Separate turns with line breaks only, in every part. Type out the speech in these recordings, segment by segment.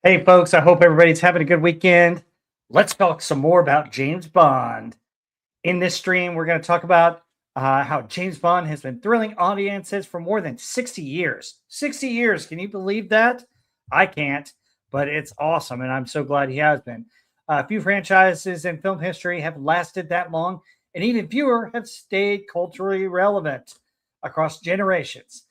Hey, folks, I hope everybody's having a good weekend. Let's talk some more about James Bond. In this stream, we're going to talk about how James Bond has been thrilling audiences for more than 60 years. 60 years. Can you believe that? I can't, but it's awesome. And I'm so glad he has been. A few franchises in film history have lasted that long, and even fewer have stayed culturally relevant across generations.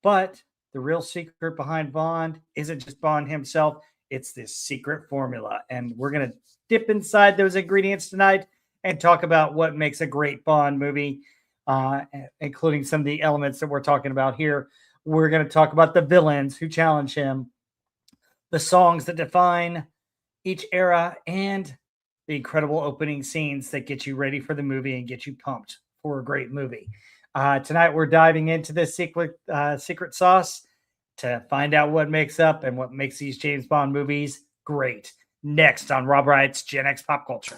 But the real secret behind Bond isn't just Bond himself, it's this secret formula. And we're going to dip inside those ingredients tonight and talk about what makes a great Bond movie, including some of the elements that we're talking about here. We're going to talk about the villains who challenge him, the songs that define each era, and the incredible opening scenes that get you ready for the movie and get you pumped for a great movie. Tonight, we're diving into this secret sauce to find out what makes up and what makes these James Bond movies great. Next on Rob Wright's Gen X Pop Culture.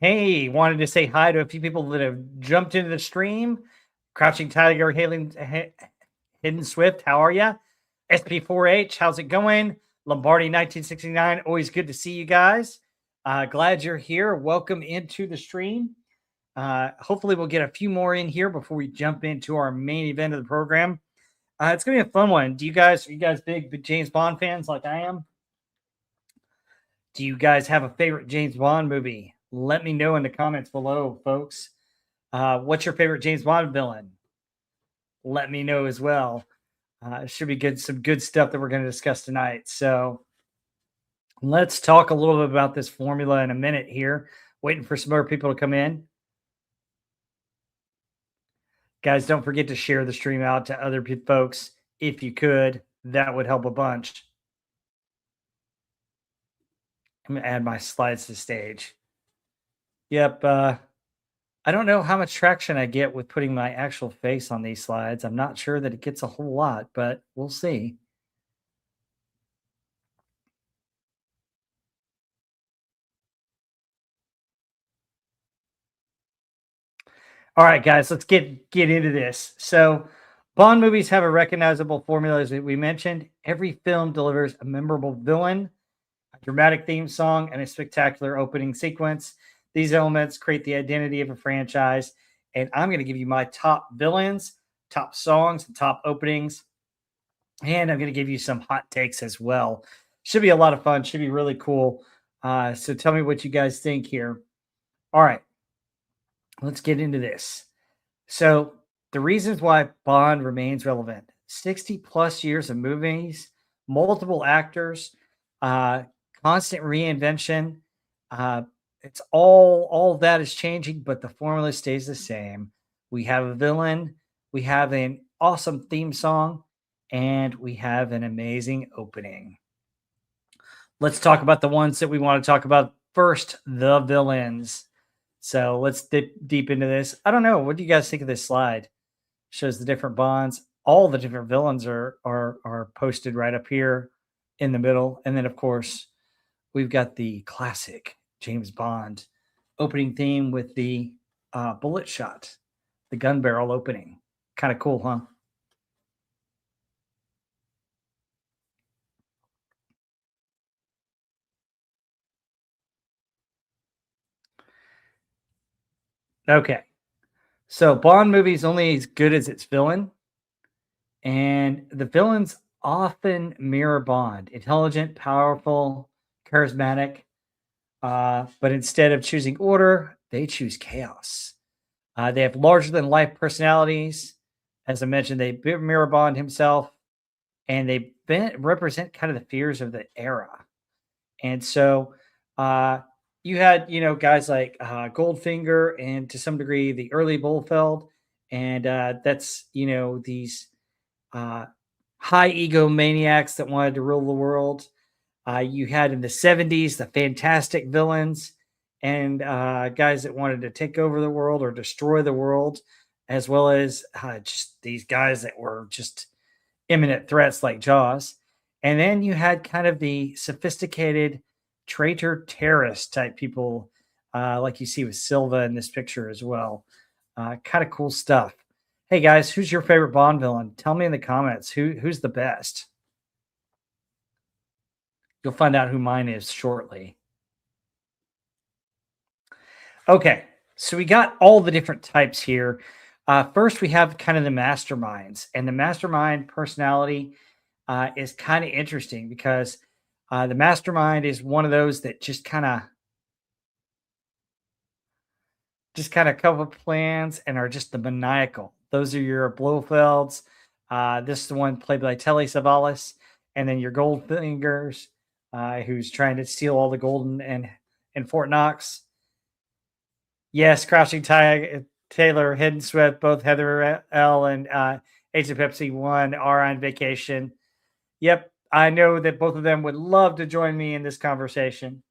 Hey, wanted to say hi to a few people that have jumped into the stream. Crouching Tiger, Hidden Swift, how are you? SP4H, how's it going? Lombardi 1969, always good to see you guys. Glad you're here. Welcome into the stream. Hopefully, we'll get a few more in here before we jump into our main event of the program. It's gonna be a fun one. Are you guys big James Bond fans like I am? Do you guys have a favorite James Bond movie? Let me know in the comments below, folks. What's your favorite James Bond villain? Let me know as well. It should be good, some good stuff that we're going to discuss tonight. So let's talk a little bit about this formula in a minute here. Waiting for some more people to come in. Guys, don't forget to share the stream out to other folks if you could. That would help a bunch. I'm going to add my slides to stage. Yep. I don't know how much traction I get with putting my actual face on these slides. I'm not sure that it gets a whole lot, but we'll see. All right, guys, let's get into this. So, Bond movies have a recognizable formula, as we mentioned. Every film delivers a memorable villain, a dramatic theme song, and a spectacular opening sequence. These elements create the identity of a franchise, and I'm going to give you my top villains, top songs, and top openings, and I'm going to give you some hot takes as well. Should be a lot of fun. Should be really cool. So tell me what you guys think here. All right, let's get into this. So the reasons why Bond remains relevant: 60 plus years of movies, multiple actors, uh, constant reinvention. Uh, it's all that is changing, but the formula stays the same. We have a villain, we have an awesome theme song, and we have an amazing opening. Let's talk about the ones that we want to talk about first, the villains. So let's dip deep into this. I don't know. What do you guys think of this slide? Shows the different Bonds. All the different villains are posted right up here in the middle. And then, of course, we've got the classic James Bond opening theme with the bullet shot, the gun barrel opening. Kind of cool, huh? Okay. So Bond movies only as good as its villain. And the villains often mirror Bond: intelligent, powerful, charismatic. But instead of choosing order, they choose chaos. They have larger than life personalities. As I mentioned, they mirror Bond himself, and they represent kind of the fears of the era. And so you had, guys like Goldfinger and to some degree the early Bullfeld. And that's, these uh, high ego maniacs that wanted to rule the world. You had in the 70s the fantastic villains and guys that wanted to take over the world or destroy the world, as well as just these guys that were just imminent threats like Jaws. And then you had kind of the sophisticated traitor terrorist type people, like you see with Silva in this picture as well. Kind of cool stuff. Hey guys, who's your favorite Bond villain? Tell me in the comments who's the best. You'll find out who mine is shortly. Okay, so we got all the different types here. First, we have kind of the masterminds, and the mastermind personality is kind of interesting because the mastermind is one of those that just kind of come up with plans and are just the maniacal. Those are your Blofelds. This is the one played by Telly Savalas, and then your Goldfingers, who's trying to steal all the gold in Fort Knox. Yes, Crouching Tiger, Taylor, Hidden Swift, both Heather L. and Age of Pepsi 1 are on vacation. Yep, I know that both of them would love to join me in this conversation.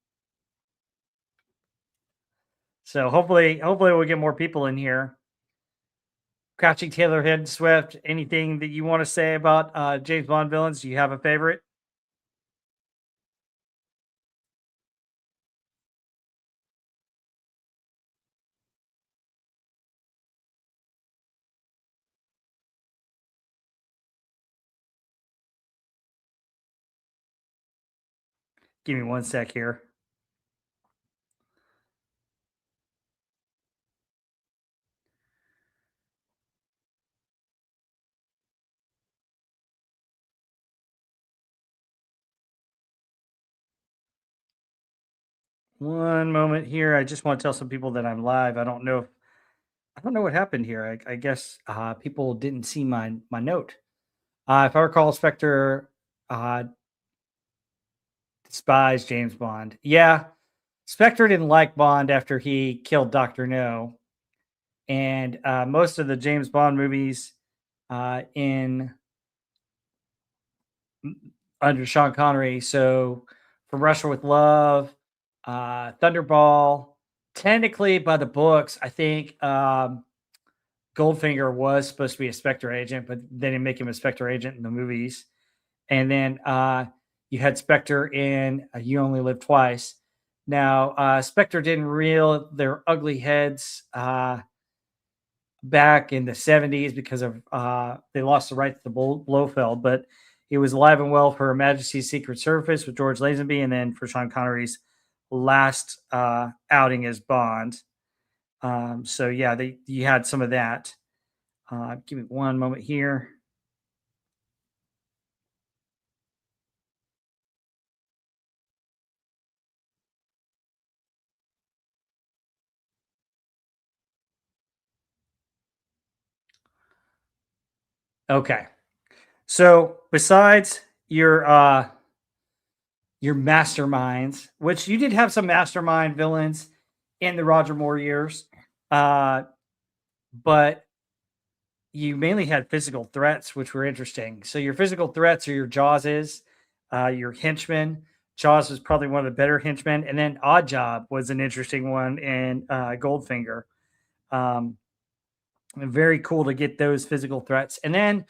So hopefully we'll get more people in here. Crouching Taylor, Hidden Swift, anything that you want to say about James Bond villains? Do you have a favorite? Give me one sec here. One moment here. I just want to tell some people that I'm live. I don't know what happened here. I guess people didn't see my note. If I recall, Spectre uh, despised James Bond. Yeah, Spectre didn't like Bond after he killed Doctor No, and most of the James Bond movies in under Sean Connery. So, From Russia with Love, Thunderball. Technically, by the books, I think Goldfinger was supposed to be a Spectre agent, but they didn't make him a Spectre agent in the movies. And then you had Spectre in You Only Live Twice. Now, Spectre didn't reel their ugly heads back in the 70s because of they lost the right to the Blofeld, but he was alive and well for Her Majesty's Secret Service with George Lazenby, and then for Sean Connery's last outing as Bond. So yeah, you had some of that. Give me one moment here. Okay. So besides your masterminds, which you did have some mastermind villains in the Roger Moore years, uh, but you mainly had physical threats, which were interesting. So your physical threats are your Jawses, your henchmen. Jaws was probably one of the better henchmen, and then Odd Job was an interesting one, and Goldfinger. Um, Very cool to get those physical threats, and then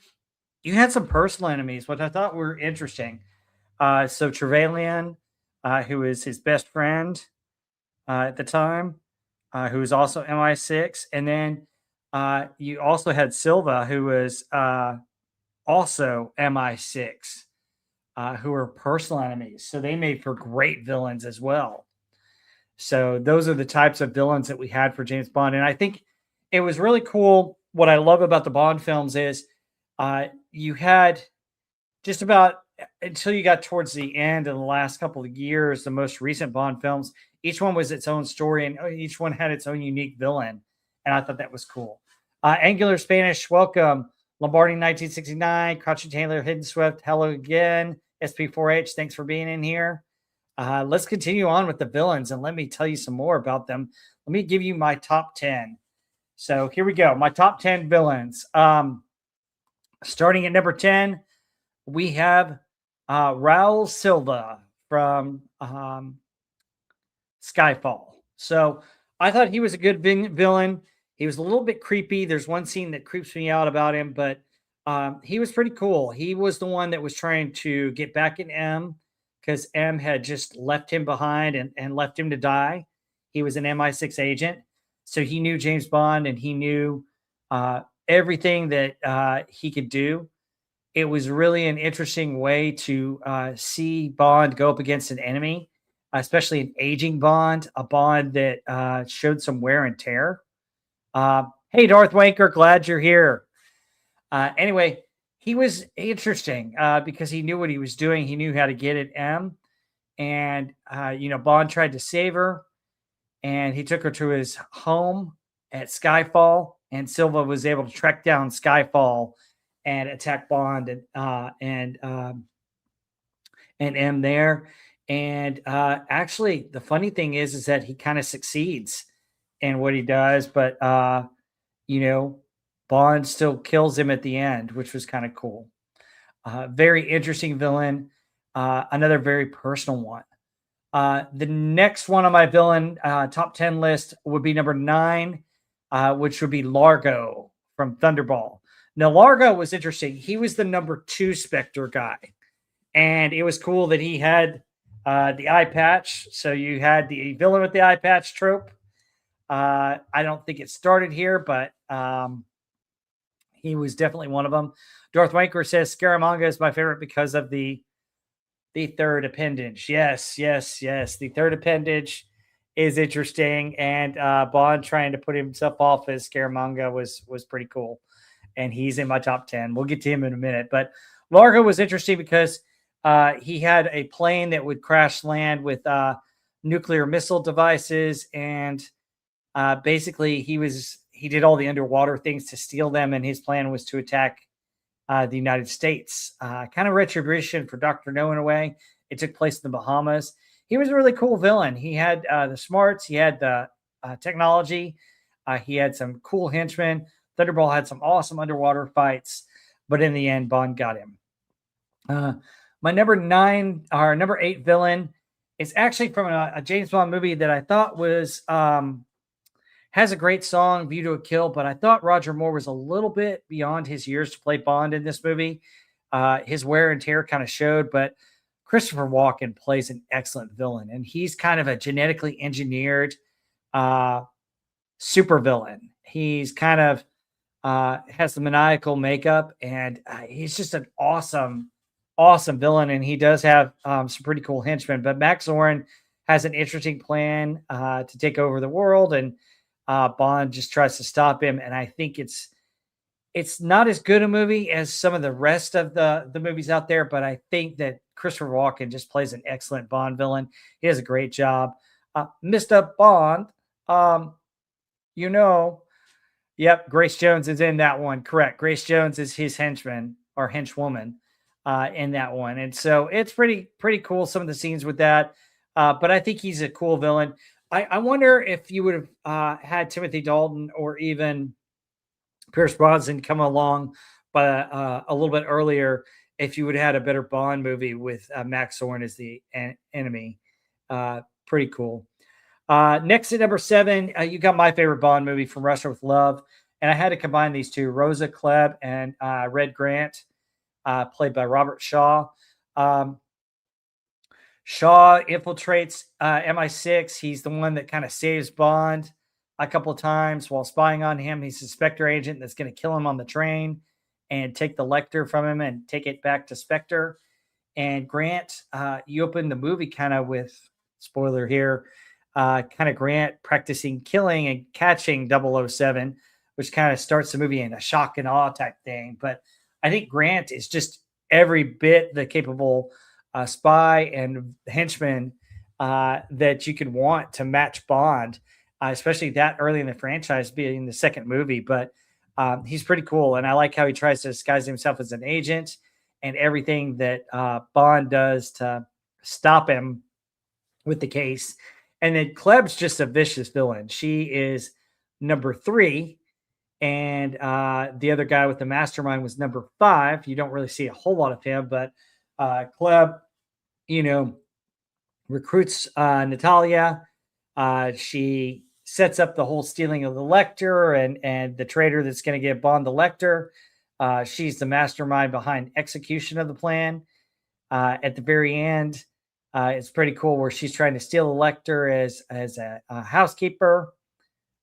you had some personal enemies, which I thought were interesting. So Trevelyan, who is his best friend at the time, who was also MI6, and then you also had Silva, who was also MI6, who were personal enemies. So they made for great villains as well. So those are the types of villains that we had for James Bond, and I think it was really cool. What I love about the Bond films is you had just about until you got towards the end of the last couple of years, the most recent Bond films, each one was its own story and each one had its own unique villain. And I thought that was cool. Angular Spanish, welcome. Lombardi 1969, Crouching Taylor, Hidden Swift, hello again. SP4H, thanks for being in here. Let's continue on with the villains and let me tell you some more about them. Let me give you my top 10. So here we go. My top 10 villains. Starting at number 10, we have Raul Silva from Skyfall. So I thought he was a good villain. He was a little bit creepy. There's one scene that creeps me out about him, but he was pretty cool. He was the one that was trying to get back at M because M had just left him behind and left him to die. He was an MI6 agent. So he knew James Bond and he knew everything that he could do. It was really an interesting way to see Bond go up against an enemy, especially an aging Bond, a Bond that showed some wear and tear. Hey, Darth Wanker, glad you're here. Anyway, he was interesting because he knew what he was doing. He knew how to get at M. And, Bond tried to save her and he took her to his home at Skyfall. And Silva was able to track down Skyfall and attack Bond and M there. And actually, the funny thing is that he kind of succeeds in what he does, but you know, Bond still kills him at the end, which was kind of cool. Very interesting villain. Another very personal one. The next one on my villain top 10 list would be number 9, which would be Largo from Thunderball. Now, Largo was interesting. He was the number 2 Spectre guy. And it was cool that he had the eye patch. So you had the villain with the eye patch trope. I don't think it started here, but he was definitely one of them. Darth Wanker says Scaramanga is my favorite because of the third appendage. Yes. The third appendage is interesting, and Bond trying to put himself off as Scaramanga was pretty cool, and he's in my top 10. We'll get to him in a minute, but Largo was interesting because he had a plane that would crash land with nuclear missile devices, and basically he did all the underwater things to steal them, and his plan was to attack the United States. Kind of retribution for Dr. No in a way. It took place in the Bahamas. He was a really cool villain. He had the smarts, he had the technology, he had some cool henchmen. Thunderball had some awesome underwater fights, but in the end, Bond got him. My number 8 villain is actually from a James Bond movie that I thought was has a great song, View to a Kill, but I thought Roger Moore was a little bit beyond his years to play Bond in this movie. His wear and tear kind of showed, but Christopher Walken plays an excellent villain, and he's kind of a genetically engineered super villain. He's kind of has the maniacal makeup, and he's just an awesome villain, and he does have some pretty cool henchmen. But Max Zorin has an interesting plan to take over the world, and Bond just tries to stop him. And I think it's not as good a movie as some of the rest of the movies out there, but I think that Christopher Walken just plays an excellent Bond villain. He does a great job. Mr. Bond, yep, Grace Jones is in that one. Correct. Grace Jones is his henchman or henchwoman in that one. And so it's pretty cool, some of the scenes with that. But I think he's a cool villain. I wonder if you would have had Timothy Dalton or even Pierce Brosnan come along a little bit earlier, if you would have had a better Bond movie with Max Zorin as the enemy. Pretty cool. Next at number 7, you got my favorite Bond movie, From Russia with Love. And I had to combine these two, Rosa Klebb and Red Grant, played by Robert Shaw. Shaw infiltrates MI6. He's the one that kind of saves Bond a couple of times while spying on him. He's a Spectre agent that's going to kill him on the train and take the Lecter from him and take it back to Spectre. And Grant, you open the movie kind of with, spoiler here, kind of Grant practicing killing and catching 007, which kind of starts the movie in a shock and awe type thing. But I think Grant is just every bit the capable spy and henchman that you could want to match Bond, especially that early in the franchise, being the second movie. But he's pretty cool, and I like how he tries to disguise himself as an agent and everything that Bond does to stop him with the case. And then Klebb's just a vicious villain. She is number 3, And the other guy with the mastermind was number 5. You don't really see a whole lot of him, but Kleb, you know, recruits Natalia. She sets up the whole stealing of the lector and the traitor that's going to get Bond the lector. She's the mastermind behind execution of the plan. At the very end, it's pretty cool where she's trying to steal the lector as a housekeeper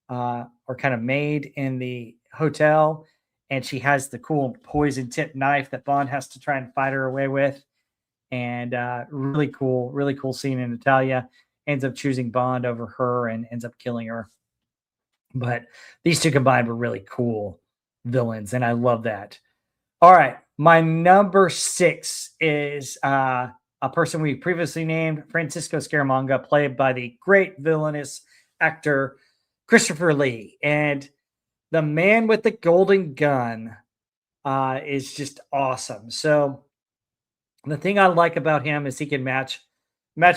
or kind of maid in the hotel, and she has the cool poison tip knife that Bond has to try and fight her away with. And really cool scene. And Natalia ends up choosing Bond over her and ends up killing her. But these two combined were really cool villains, and I love that. All right, my number 6 is a person we previously named, Francisco Scaramanga, played by the great villainous actor Christopher Lee. And the man with the golden gun is just awesome. So the thing I like about him is he can match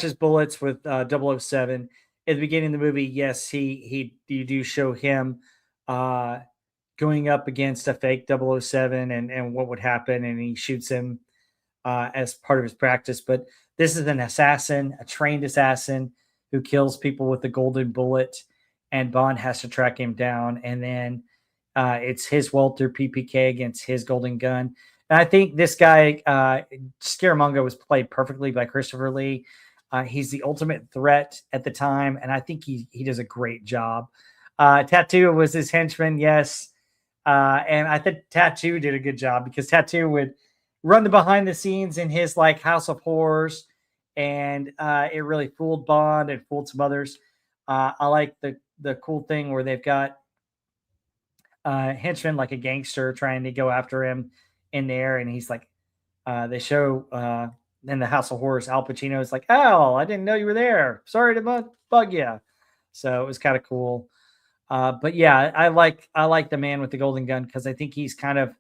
his bullets with 007. At the beginning of the movie, yes, he you do show him uh, going up against a fake 007 and what would happen, and he shoots him as part of his practice. But this is an assassin, a trained assassin who kills people with the golden bullet, and Bond has to track him down. And then it's his Walter PPK against his golden gun. And I think this guy, Scaramanga, was played perfectly by Christopher Lee. He's the ultimate threat at the time, and I think he does a great job. Tattoo was his henchman, yes. And I think Tattoo did a good job because Tattoo would run the behind the scenes in his like House of Horrors, and it really fooled Bond and fooled some others. I like the cool thing where they've got henchman like a gangster trying to go after him in there, and he's like, they show in the House of Horrors, Al Pacino is like, "Oh, I didn't know you were there. Sorry to bug you." So it was kind of cool. But yeah, I like the man with the golden gun because I think he's kind of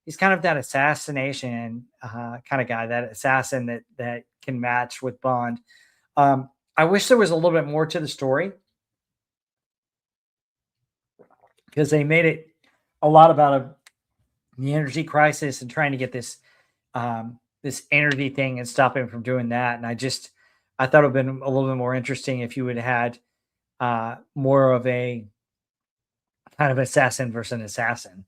that assassination kind of guy, that assassin that can match with Bond. I wish there was a little bit more to the story because they made it a lot about the energy crisis and trying to get this energy thing and stop him from doing that. And I thought it would have been a little bit more interesting if you would have had more of a kind of assassin versus an assassin.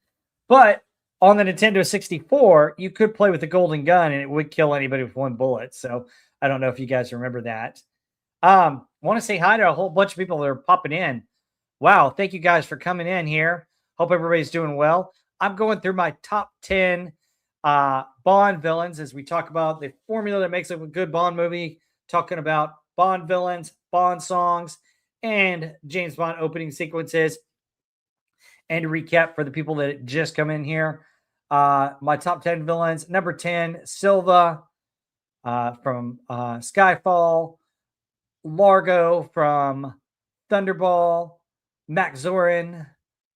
But on the Nintendo 64, you could play with the golden gun and it would kill anybody with one bullet. So I don't know if you guys remember that. Want to say hi to a whole bunch of people that are popping in. Wow, thank you guys for coming in here. Hope everybody's doing well. I'm going through my top 10 Bond villains as we talk about the formula that makes a good Bond movie, talking about Bond villains, Bond songs, and James Bond opening sequences. And to recap for the people that just come in here, my top 10 villains. Number 10, Silva from Skyfall, Largo from Thunderball, Max Zorin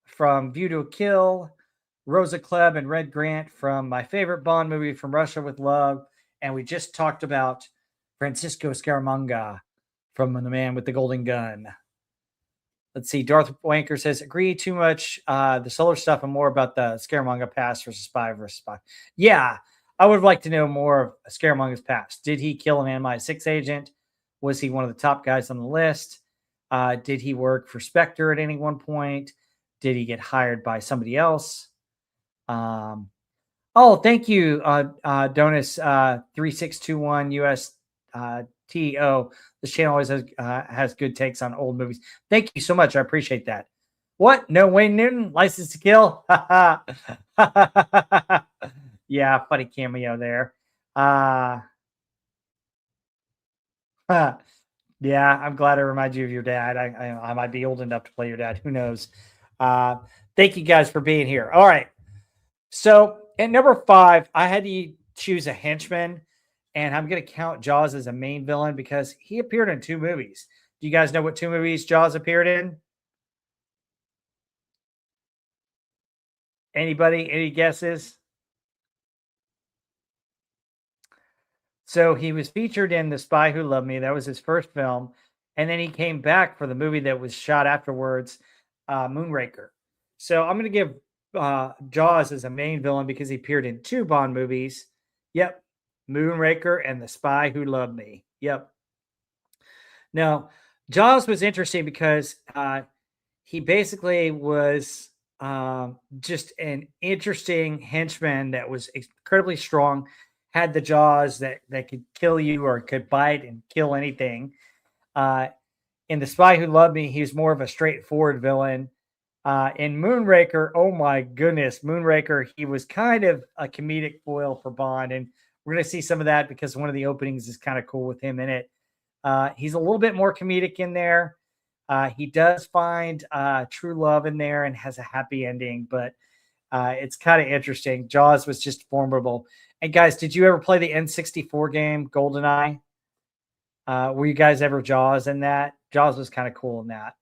from View to a Kill, Rosa Klebb and Red Grant from my favorite Bond movie, From Russia with Love. And we just talked about Francisco Scaramanga from The Man with the Golden Gun. Let's see. Darth Wanker says, agree too much. The solar stuff and more about the Scaramanga past versus spy. Yeah, I would like to know more of Scaramanga's past. Did he kill an MI6 agent? Was he one of the top guys on the list? Did he work for Spectre at any one point? Did he get hired by somebody else? Oh, thank you, Donus 3621 US TO. This channel always has good takes on old movies. Thank you so much. I appreciate that. What? No Wayne Newton? License to Kill? Yeah, funny cameo there. Yeah, I'm glad I remind you of your dad. I might be old enough to play your dad. Who knows? Thank you guys for being here. All right. So at number 5, I had to choose a henchman, and I'm going to count Jaws as a main villain because he appeared in 2 movies. Do you guys know what 2 movies Jaws appeared in? Anybody? Any guesses? So he was featured in The Spy Who Loved Me. That was his first film. And then he came back for the movie that was shot afterwards, Moonraker. So I'm going to give Jaws as a main villain because he appeared in 2 Bond movies. Yep. Moonraker and The Spy Who Loved Me. Yep. Now, Jaws was interesting because he basically was just an interesting henchman that was incredibly strong, had the jaws that could kill you or could bite and kill anything. Uh, in The Spy Who Loved Me, he was more of a straightforward villain. In Moonraker, oh my goodness, Moonraker, he was kind of a comedic foil for Bond. And we're going to see some of that because one of the openings is kind of cool with him in it. He's a little bit more comedic in there. He does find true love in there and has a happy ending, but it's kind of interesting. Jaws was just formidable. And guys, did you ever play the N64 game GoldenEye? Were you guys ever Jaws in that? Jaws was kind of cool in that.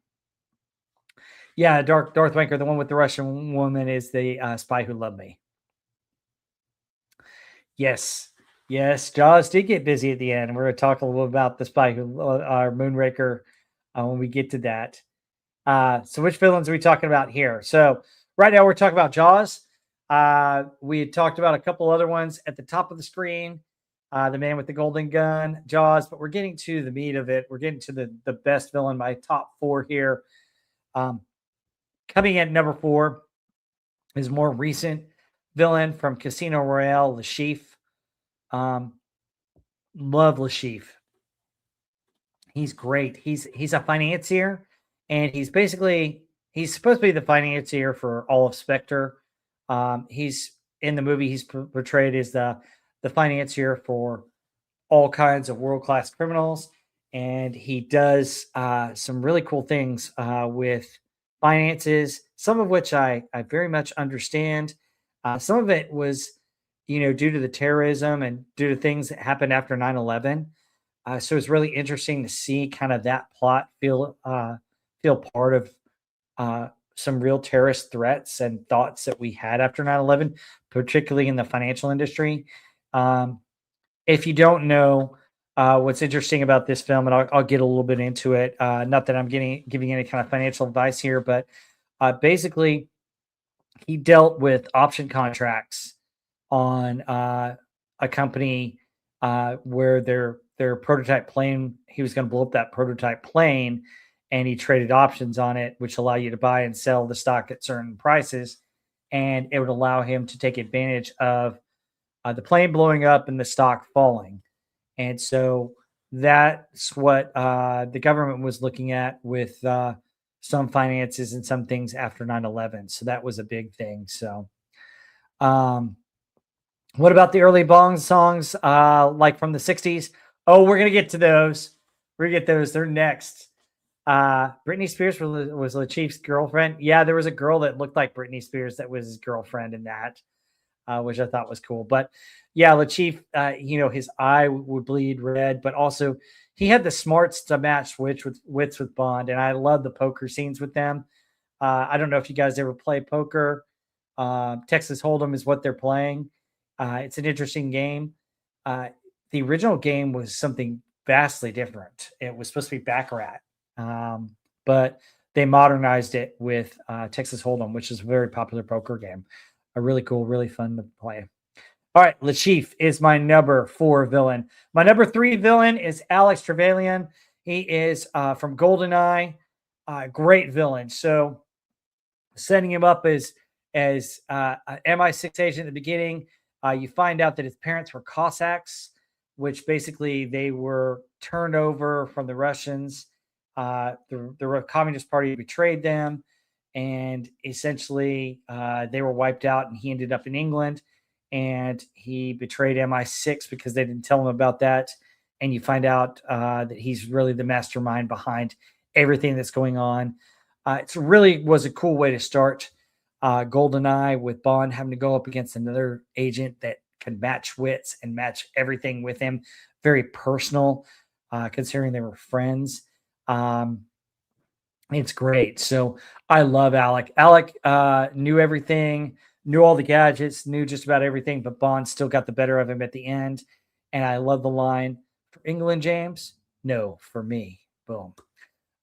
Yeah, Darth Wanker, the one with the Russian woman, is the Spy Who Loved Me. Yes, yes, Jaws did get busy at the end. We're going to talk a little bit about the Spy Who Moonraker when we get to that. So which villains are we talking about here? So right now we're talking about Jaws. We had talked about a couple other ones at the top of the screen. The man with the golden gun, Jaws, but we're getting to the meat of it. We're getting to the best villain, my top 4 here. Coming at number 4 is more recent villain from Casino Royale, Le Chiffre. Love Le Chiffre. He's great. He's a financier, and he's supposed to be the financier for all of Spectre. He's in the movie. He's portrayed as the financier for all kinds of world class criminals, and he does some really cool things with finances. Some of which I very much understand. Some of it was, due to the terrorism and due to things that happened after 9/11. So it's really interesting to see kind of that plot feel part of some real terrorist threats and thoughts that we had after 9/11, particularly in the financial industry. Um, if you don't know what's interesting about this film, and I'll get a little bit into it, not that I'm giving any kind of financial advice here, but basically, he dealt with option contracts on a company where their prototype plane, he was going to blow up that prototype plane, and he traded options on it, which allow you to buy and sell the stock at certain prices, and it would allow him to take advantage of the plane blowing up and the stock falling. And so that's what the government was looking at with some finances and some things after 9/11. So that was a big thing. So, um, what about the early Bong songs, like from the 60s? Oh, we're going to get to those. We're going to get those. They're next. Britney Spears was Chief's girlfriend. Yeah, there was a girl that looked like Britney Spears that was his girlfriend in that, which I thought was cool. But yeah, Lachief, his eye would bleed red, but also he had the smarts to match wits with Bond, and I love the poker scenes with them. I don't know if you guys ever play poker. Texas Hold'em is what they're playing. It's an interesting game. The original game was something vastly different. It was supposed to be Baccarat, but they modernized it with Texas Hold'em, which is a very popular poker game. A really cool, really fun to play. All right, Lachief is my number 4 villain. My number 3 villain is Alex Trevelyan. He is from GoldenEye. Great villain. So setting him up as an MI6 agent at the beginning, you find out that his parents were Cossacks, which basically they were turned over from the Russians. The Communist Party betrayed them, and essentially they were wiped out, and he ended up in England, and he betrayed MI6 because they didn't tell him about that. And you find out that he's really the mastermind behind everything that's going on. It really was a cool way to start GoldenEye, with Bond having to go up against another agent that can match wits and match everything with him. Very personal, considering they were friends. It's great. So I love Alec. Alec knew everything, knew all the gadgets, knew just about everything, but Bond still got the better of him at the end. And I love the line, "For England, James? No, for me." Boom.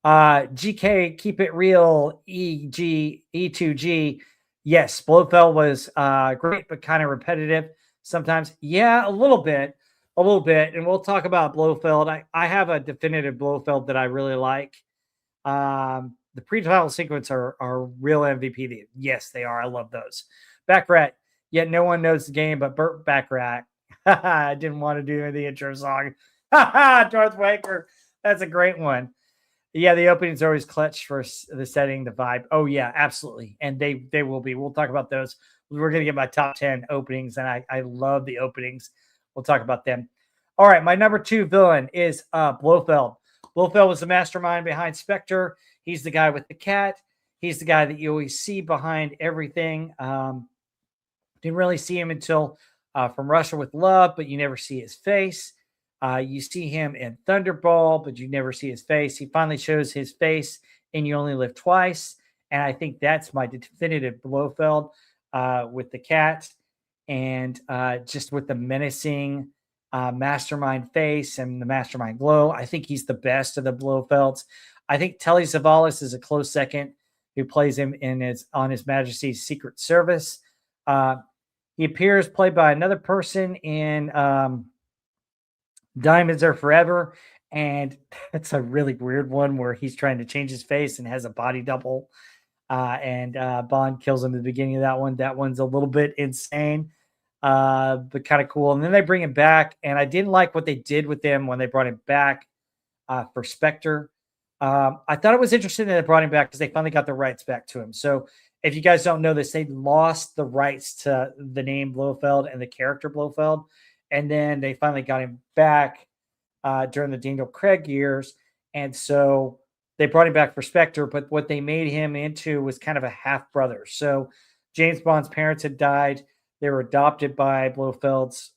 GK, keep it real. E2G. Yes, Blofeld was great, but kind of repetitive sometimes. Yeah, a little bit. And we'll talk about Blofeld. I have a definitive Blofeld that I really like. The pre-title sequence are real MVP. Yes, they are. I love those. Baccarat. Yet no one knows the game but Burt Baccarat. I didn't want to do the intro song. Darth Waker. That's a great one. Yeah, the openings are always clutch for the setting, the vibe. Oh yeah, absolutely, and they will be. We'll talk about those. We're gonna get my top 10 openings, and I love the openings. We'll talk about them. All right, my number 2 villain is Blofeld. Blofeld was the mastermind behind Spectre. He's the guy with the cat. He's the guy that you always see behind everything. Didn't really see him until From Russia with Love, but you never see his face. You see him in Thunderball, but you never see his face. He finally shows his face in You Only Live Twice. And I think that's my definitive Blofeld with the cat and just with the menacing mastermind face and the mastermind glow. I think he's the best of the Blofelds. I think Telly Savalas is a close second who plays him on His Majesty's Secret Service. He appears played by another person in Diamonds Are Forever. And it's a really weird one where he's trying to change his face and has a body double. And Bond kills him at the beginning of that one. That one's a little bit insane, but kind of cool. And then they bring him back. And I didn't like what they did with him when they brought him back for Spectre. I thought it was interesting that they brought him back because they finally got the rights back to him. So if you guys don't know this, they lost the rights to the name Blofeld and the character Blofeld. And then they finally got him back during the Daniel Craig years. And so they brought him back for Spectre, but what they made him into was kind of a half brother. So James Bond's parents had died. They were adopted by Blofeld's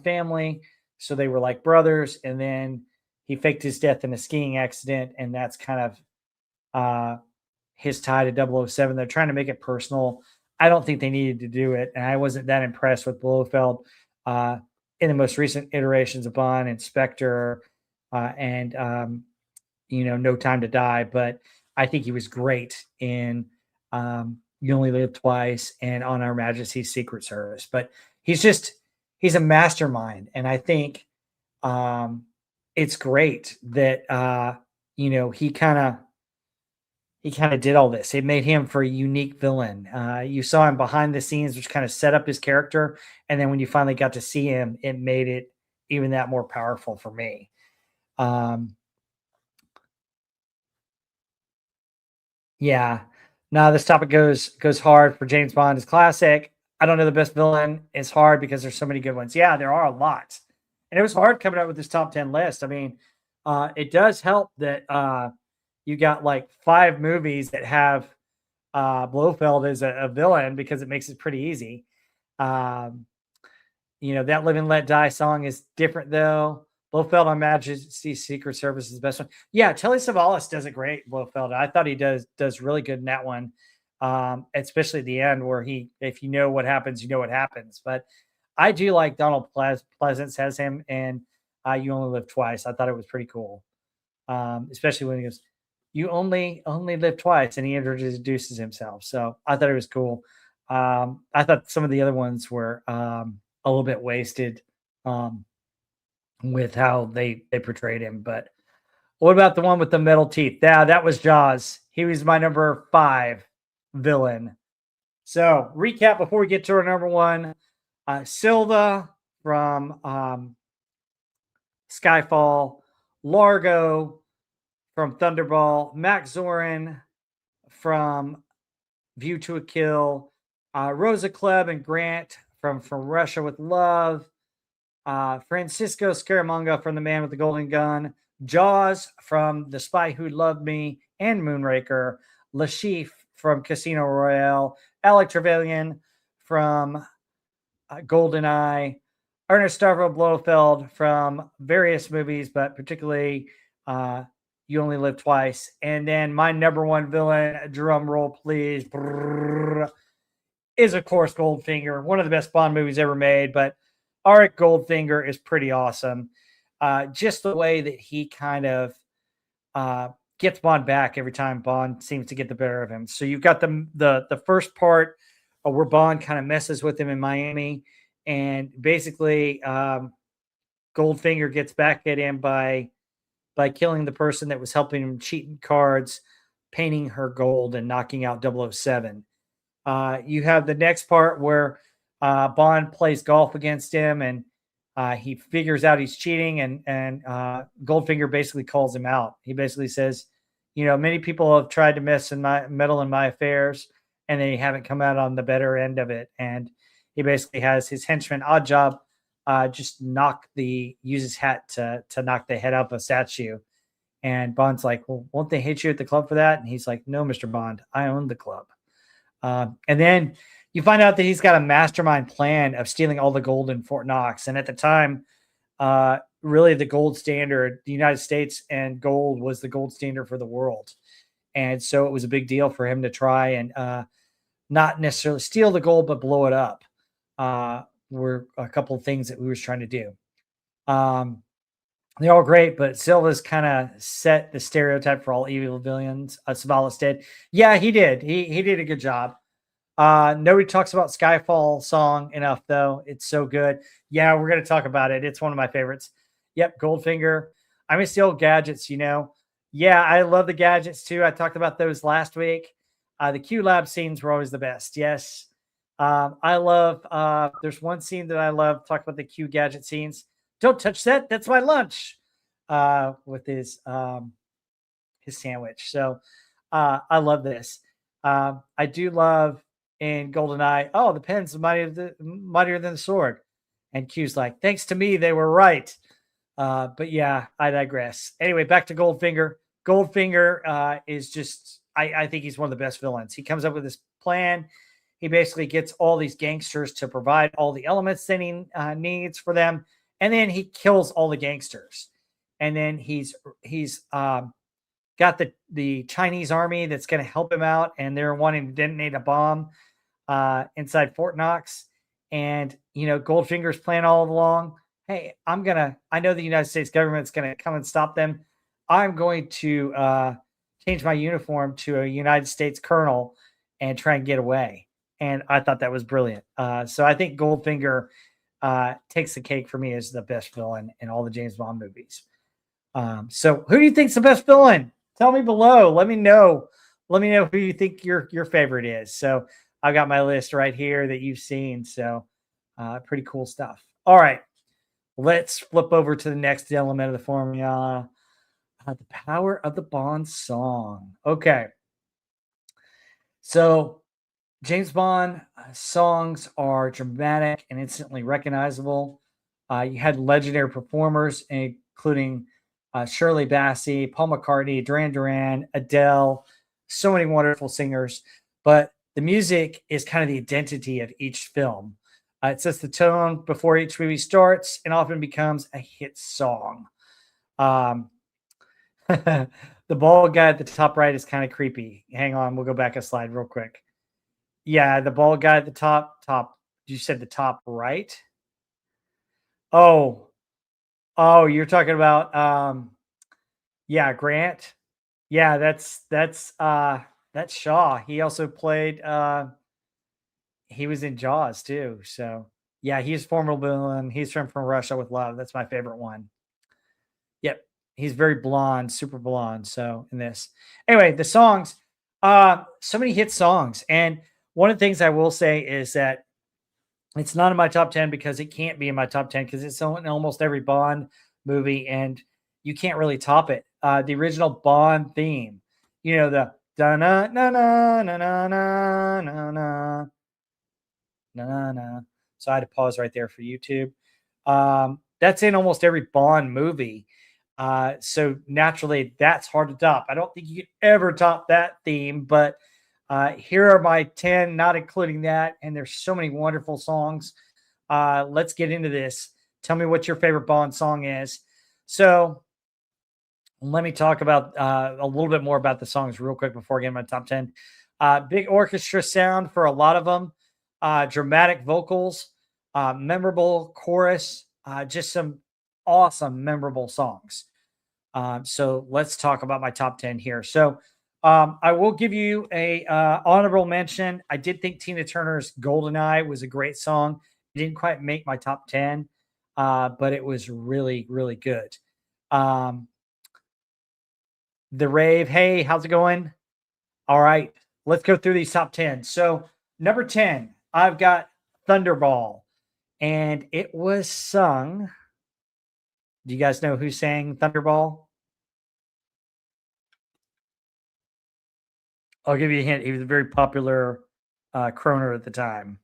family. So they were like brothers. And then he faked his death in a skiing accident. And that's kind of his tie to 007. They're trying to make it personal. I don't think they needed to do it. And I wasn't that impressed with Blofeld in the most recent iterations of Bond and Spectre and No Time to Die. But I think he was great in You Only Live Twice and on Our Majesty's Secret Service. But he's a mastermind. And I think it's great that, he kind of did all this. It made him for a unique villain. You saw him behind the scenes, which kind of set up his character. And then when you finally got to see him, it made it even that more powerful for me. Yeah. Now this topic goes hard for James Bond is classic. I don't know the best villain. It's hard because there's so many good ones. Yeah, there are a lot. And it was hard coming up with this top 10 list. I mean, it does help that you got like 5 movies that have Blofeld as a villain because it makes it pretty easy. That Live and Let Die song is different though. Blofeld on Majesty's Secret Service is the best one. Yeah, Telly Savalas does a great Blofeld. I thought he does really good in that one, especially at the end where if you know what happens, you know what happens. But I do like Donald Pleasance has him and You Only Live Twice. I thought it was pretty cool, especially when he goes, you only live twice, and he introduces himself. So I thought it was cool. I thought some of the other ones were a little bit wasted with how they portrayed him. But what about the one with the metal teeth? Yeah, that was Jaws. He was my number 5 villain. So recap before we get to our number 1. Silva from Skyfall, Largo from Thunderball, Max Zorin from View to a Kill, Rosa Klebb and Grant from Russia with Love, Francisco Scaramanga from The Man with the Golden Gun, Jaws from The Spy Who Loved Me and Moonraker, Lashif from Casino Royale, Alec Trevelyan from GoldenEye, Ernest Stavro Blofeld from various movies, but particularly You Only Live Twice. And then my number 1 villain, drum roll please, is of course Goldfinger, one of the best Bond movies ever made. But Auric Goldfinger is pretty awesome. Just the way that he kind of gets Bond back every time Bond seems to get the better of him. So you've got the first part where Bond kind of messes with him in Miami, and basically Goldfinger gets back at him by killing the person that was helping him cheat in cards, painting her gold, and knocking out 007. You have the next part where Bond plays golf against him, and he figures out he's cheating, and Goldfinger basically calls him out. He basically says, many people have tried to meddle in my affairs, and they haven't come out on the better end of it. And he basically has his henchman Oddjob just use his hat to knock the head off a statue. And Bond's like, well, won't they hit you at the club for that? And he's like, no, Mr. Bond, I own the club. And then you find out that he's got a mastermind plan of stealing all the gold in Fort Knox. And at the time, really the gold standard, the United States and gold was the gold standard for the world. And so it was a big deal for him to try and not necessarily steal the gold, but blow it up. Were a couple of things that we was trying to do. They're all great, but Silva's kind of set the stereotype for all evil villains. Savalas did. Yeah, he did. He did a good job. Nobody talks about Skyfall song enough, though. It's so good. Yeah, we're going to talk about it. It's one of my favorites. Yep, Goldfinger. I miss the old gadgets, Yeah, I love the gadgets, too. I talked about those last week. The Q Lab scenes were always the best. Yes. I love, there's one scene that I love, talk about the Q gadget scenes. Don't touch that. That's my lunch. With his sandwich. So I love this. I do love in GoldenEye. Oh, the pen's mightier than the sword. And Q's like, thanks to me, they were right. But yeah, I digress. Anyway, back to Goldfinger. Goldfinger is just, I think he's one of the best villains. He comes up with this plan. He basically gets all these gangsters to provide all the elements that he needs for them. And then he kills all the gangsters. And then he's got the Chinese army that's going to help him out. And they're wanting to detonate a bomb inside Fort Knox. And, Goldfinger's plan all along. Hey, I know the United States government's going to come and stop them. I'm going to change my uniform to a United States colonel and try and get away. And I thought that was brilliant. So I think Goldfinger takes the cake for me as the best villain in all the James Bond movies. So who do you think's the best villain? Tell me below. Let me know. Let me know who you think your favorite is. So I've got my list right here that you've seen. So pretty cool stuff. All right. Let's flip over to the next element of the formula. The power of the Bond song. Okay. So James Bond songs are dramatic and instantly recognizable. You had legendary performers, including Shirley Bassey, Paul McCartney, Duran Duran, Adele, so many wonderful singers. But the music is kind of the identity of each film. It sets the tone before each movie starts and often becomes a hit song. The bald guy at the top right is kind of creepy. Hang on, we'll go back a slide real quick. Yeah, the bald guy at the top. You said the top right? Oh, you're talking about yeah, Grant. Yeah, that's Shaw. He also played he was in Jaws too. So yeah, he's formidable and he's from Russia with Love. That's my favorite one. Yep. He's very blonde, super blonde. So in this. Anyway, the songs, so many hit songs. And one of the things I will say is that it's not in my top 10 because it can't be in my top 10 because it's in almost every Bond movie and you can't really top it. The original Bond theme, the da na na na na na na na na na na. So I had to pause right there for YouTube. That's in almost every Bond movie. So naturally, that's hard to top. I don't think you could ever top that theme, but here are my 10, not including that. And there's so many wonderful songs. Let's get into this. Tell me what your favorite Bond song is. So let me talk about a little bit more about the songs real quick before I get my top 10. Big orchestra sound for a lot of them. Dramatic vocals, memorable chorus, just some awesome, memorable songs. So let's talk about my top 10 here. So I will give you a honorable mention. I did think Tina Turner's "Goldeneye" was a great song. It didn't quite make my top 10, but it was really, really good. Um, the Rave, hey, how's it going? All right, let's go through these top 10. So number 10, I've got Thunderball, and it was sung. Do you guys know who sang Thunderball? I'll give you a hint. He was a very popular croner at the time.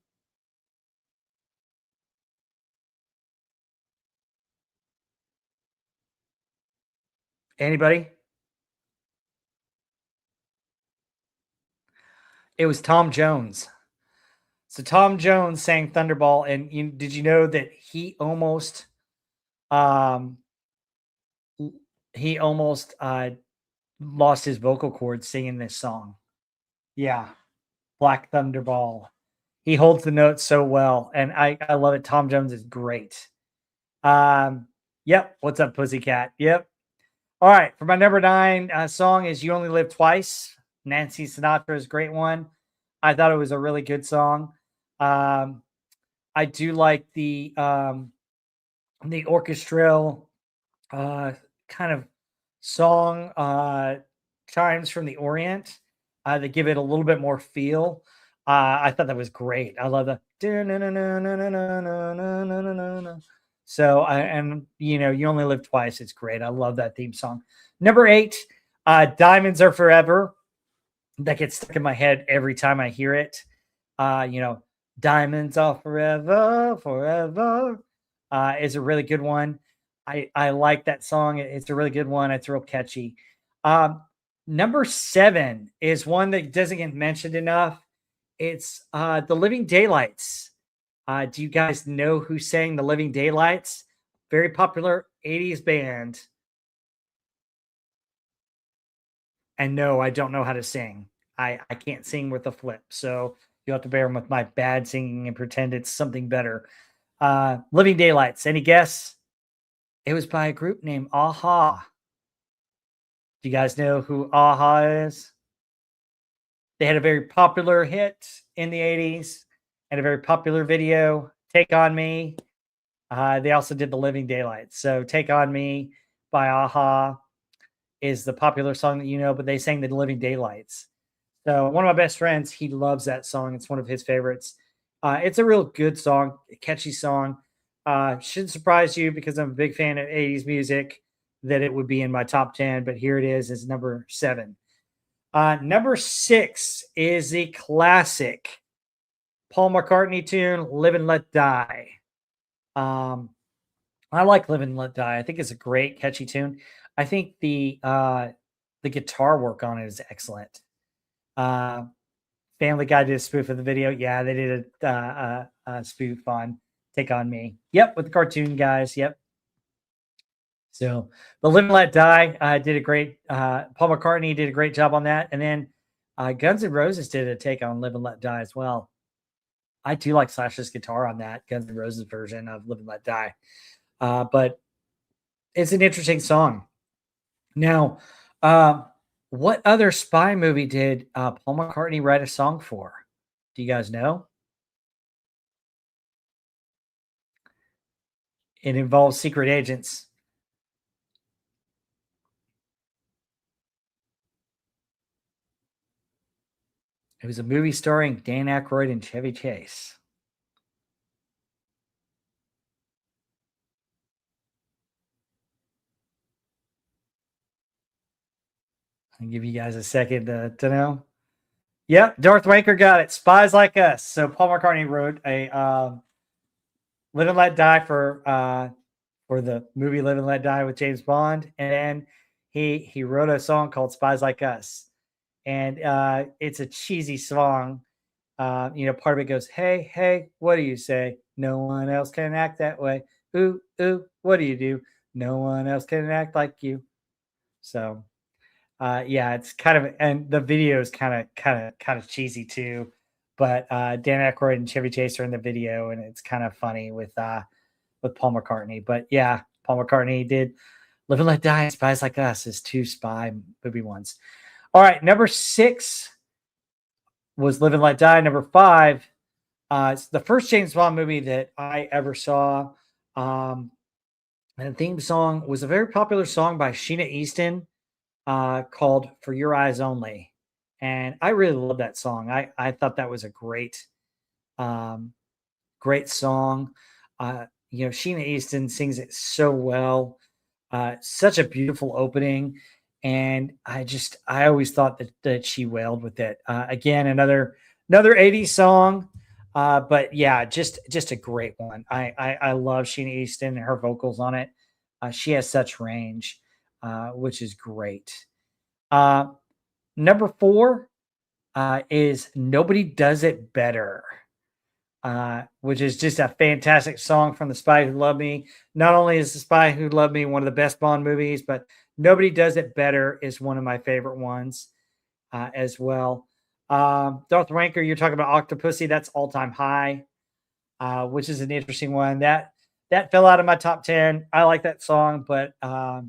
Anybody? It was Tom Jones. So Tom Jones sang Thunderball, and did you know that um, he almost lost his vocal cords singing this song? Yeah, Black Thunderball. He holds the notes so well, and I love it. Tom Jones is great. Yep. What's up, Pussycat? Yep. All right. For my number 9 song is "You Only Live Twice." Nancy Sinatra's great one. I thought it was a really good song. Um, I do like the orchestral uh, kind of song chimes from the Orient that give it a little bit more feel. I thought that was great. I love the so and you only live twice. It's great. I love that theme song. Number 8, Diamonds Are Forever. That gets stuck in my head every time I hear it. You know, Diamonds Are Forever, Forever is a really good one. I like that song. It's a really good one. It's real catchy. Um, Number 7 is one that doesn't get mentioned enough. It's The Living Daylights. Do you guys know who sang The Living Daylights? Very popular 80s band. And no, I don't know how to sing. I can't sing with a flip. So you have to bear with my bad singing and pretend it's something better. Living Daylights. Any guess? It was by a group named Aha. Do you guys know who Aha is? They had a very popular hit in the 80s and a very popular video, Take On Me. They also did The Living Daylights. So Take On Me by Aha is the popular song that you know, but they sang The Living Daylights. So one of my best friends, he loves that song. It's one of his favorites. It's a real good song, a catchy song. Shouldn't surprise you because I'm a big fan of 80s music that it would be in my top 10, but here it is number 7. Number 6 is the classic Paul McCartney tune, Live and Let Die. I like Live and Let Die. I think it's a great, catchy tune. I think the guitar work on it is excellent. Uh, Family Guy did a spoof of the video. Yeah, they did a spoof on Take On Me. Yep, with the cartoon guys. Yep. So, but Live and Let Die did a great. Paul McCartney did a great job on that, and then Guns N' Roses did a take on Live and Let Die as well. I do like Slash's guitar on that Guns N' Roses version of Live and Let Die, but it's an interesting song. Now, uh, what other spy movie did Paul McCartney write a song for? Do you guys know? It involves secret agents. It was a movie starring Dan Aykroyd and Chevy Chase. I'll give you guys a second to know. Yep, Darth Wanker got it. Spies Like Us. So Paul McCartney wrote a Live and Let Die for the movie Live and Let Die with James Bond, and then he wrote a song called Spies Like Us, and it's a cheesy song. Part of it goes, "Hey, hey, what do you say? No one else can act that way. Ooh, ooh, what do you do? No one else can act like you." So, yeah, it's kind of, and the video is kind of cheesy too. But Dan Aykroyd and Chevy Chase are in the video, and it's kind of funny with Paul McCartney. But yeah, Paul McCartney did Live and Let Die and Spies Like Us is two spy movie ones. All right, number 6 was Live and Let Die. Number 5, it's the first James Bond movie that I ever saw. Um, and the theme song was a very popular song by Sheena Easton called For Your Eyes Only. And I really love that song. I thought that was a um, great song. Sheena Easton sings it so well. Such a beautiful opening, and I always thought that she wailed with it. Again, another 80s song, but yeah, just a great one. I love Sheena Easton and her vocals on it. She has such range, which is great. Uh, Number 4 is Nobody Does It Better, which is just a fantastic song from The Spy Who Loved Me. Not only is The Spy Who Loved Me one of the best Bond movies, but Nobody Does It Better is one of my favorite ones as well. Darth Ranker, you're talking about Octopussy. That's All Time High, which is an interesting one. That fell out of my top 10. I like that song, but I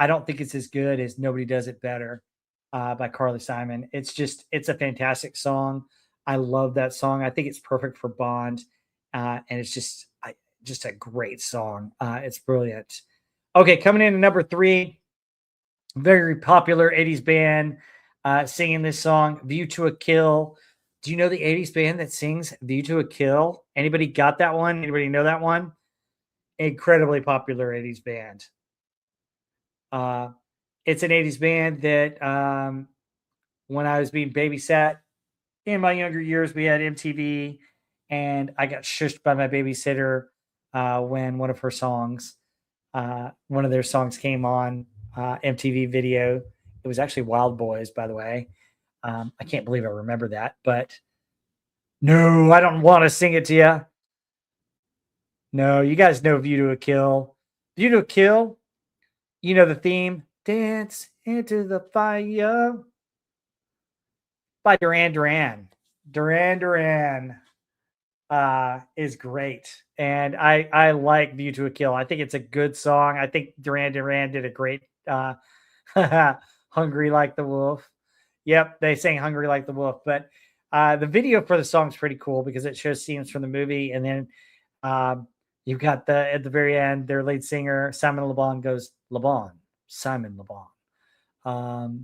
don't think it's as good as Nobody Does It Better by Carly Simon. It's a fantastic song. I love that song. I think it's perfect for Bond. And it's just a great song. It's brilliant. Okay, coming in at number 3, very popular 80s band singing this song, View to a Kill. Do you know the 80s band that sings View to a Kill? Anybody got that one? Anybody know that one? Incredibly popular 80s band. It's an 80s band that when I was being babysat in my younger years, we had MTV, and I got shushed by my babysitter when one of their songs came on MTV video. It was actually Wild Boys, by the way. I can't believe I remember that, but no, I don't want to sing it to you. No, you guys know View to a Kill. View to a Kill, you know the theme. Dance into the fire by Duran Duran. Duran Duran is great. And I like View to a Kill. I think it's a good song. I think Duran Duran did a great Hungry Like the Wolf. Yep, they sang Hungry Like the Wolf. But the video for the song is pretty cool because it shows scenes from the movie. And then you've got at the very end, their lead singer, Simon Le Bon, goes, Le Bon, Simon Le Bon.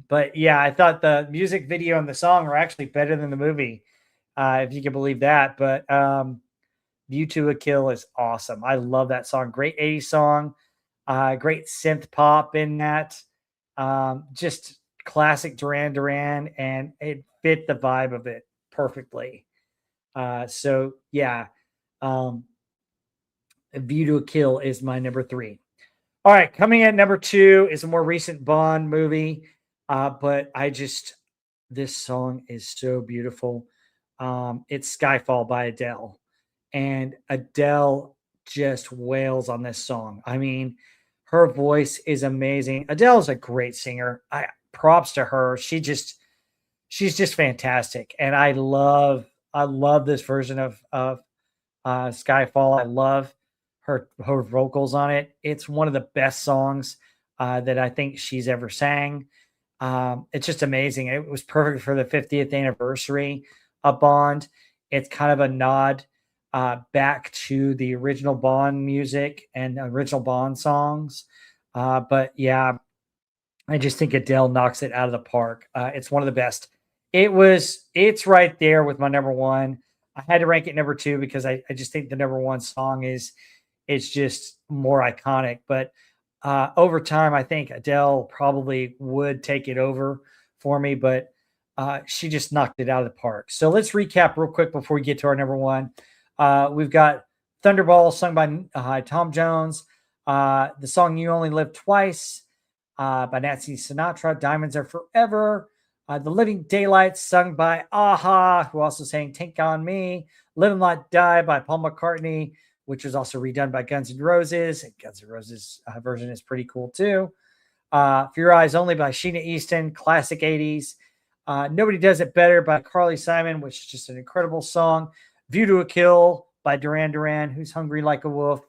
But yeah, I thought the music video and the song were actually better than the movie, if you can believe that. But View to a Kill is awesome. I love that song. Great 80s song. Great synth pop in that. Just classic Duran Duran, and it fit the vibe of it perfectly. So yeah, View to a Kill is my number 3. All right, coming in at number 2 is a more recent Bond movie, but this song is so beautiful. It's Skyfall by Adele, and Adele just wails on this song. I mean, her voice is amazing. Adele's a great singer. Props to her. She's just fantastic, and I love this version of Skyfall. I love her vocals on it. It's one of the best songs that I think she's ever sang. It's just amazing. It was perfect for the 50th anniversary of Bond. It's kind of a nod back to the original Bond music and original Bond songs. But yeah, I just think Adele knocks it out of the park. It's one of the best. It's right there with my number 1. I had to rank it number 2 because I just think the number 1 song it's just more iconic. But over time, I think Adele probably would take it over for me, but she just knocked it out of the park. So let's recap real quick before we get to our number 1. We've got Thunderball, sung by Tom Jones. The song You Only Live Twice by Nancy Sinatra. Diamonds Are Forever. The Living Daylights, sung by Aha, who also sang Take On Me. Live and Let Die by Paul McCartney, which was also redone by Guns N' Roses. And Guns N' Roses version is pretty cool too. For Your Eyes Only by Sheena Easton, classic 80s. Nobody Does It Better by Carly Simon, which is just an incredible song. View to a Kill by Duran Duran, who's hungry like a wolf.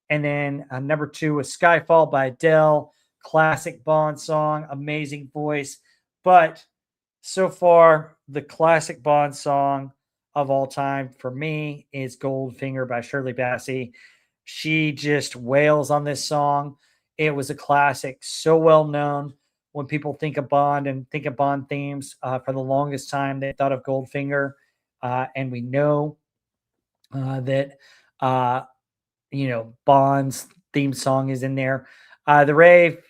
And then number 2 was Skyfall by Adele, classic Bond song, amazing voice. But so far, the classic Bond song of all time for me is Goldfinger by Shirley Bassey. She just wails on this song. It was a classic, so well known. When people think of Bond and think of Bond themes, for the longest time, they thought of Goldfinger. And we know that, uh, Bond's theme song is in there. The Rave,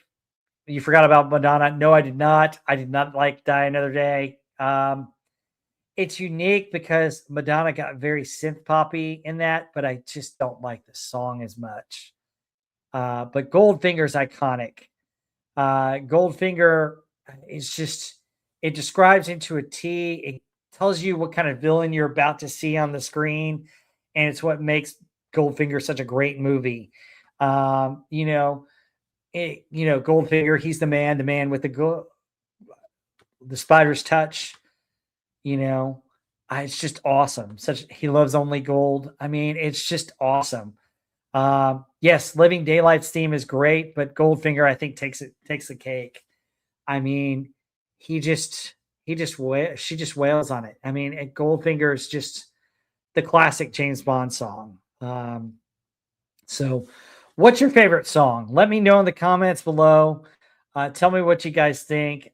you forgot about Madonna. No, I did not. I did not like Die Another Day. It's unique because Madonna got very synth poppy in that, but I just don't like the song as much. But Goldfinger's iconic. Goldfinger is just, it describes into a T. It tells you what kind of villain you're about to see on the screen, and it's what makes Goldfinger such a great movie. Um, you know, Goldfinger, he's the man with the spider's touch. You know, it's just awesome. Such he loves only gold. I mean, it's just awesome. Yes, Living Daylight's theme is great, but Goldfinger I think takes the cake. I mean, he just she just wails on it. I mean, Goldfinger is just the classic James Bond song. So, what's your favorite song? Let me know in the comments below. Tell me what you guys think.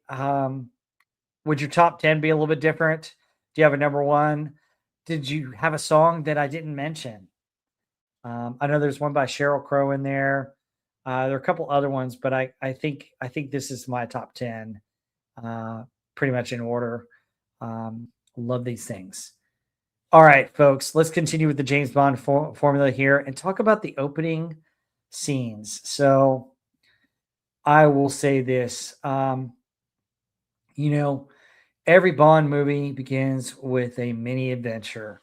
Would your top 10 be a little bit different? Do you have a number one? Did you have a song that I didn't mention? I know there's one by Sheryl Crow in there. There are a couple other ones, but I think this is my top 10, pretty much in order. Love these things. All right, folks, let's continue with the James Bond formula here and talk about the opening scenes. So I will say this. You know, every Bond movie begins with a mini adventure.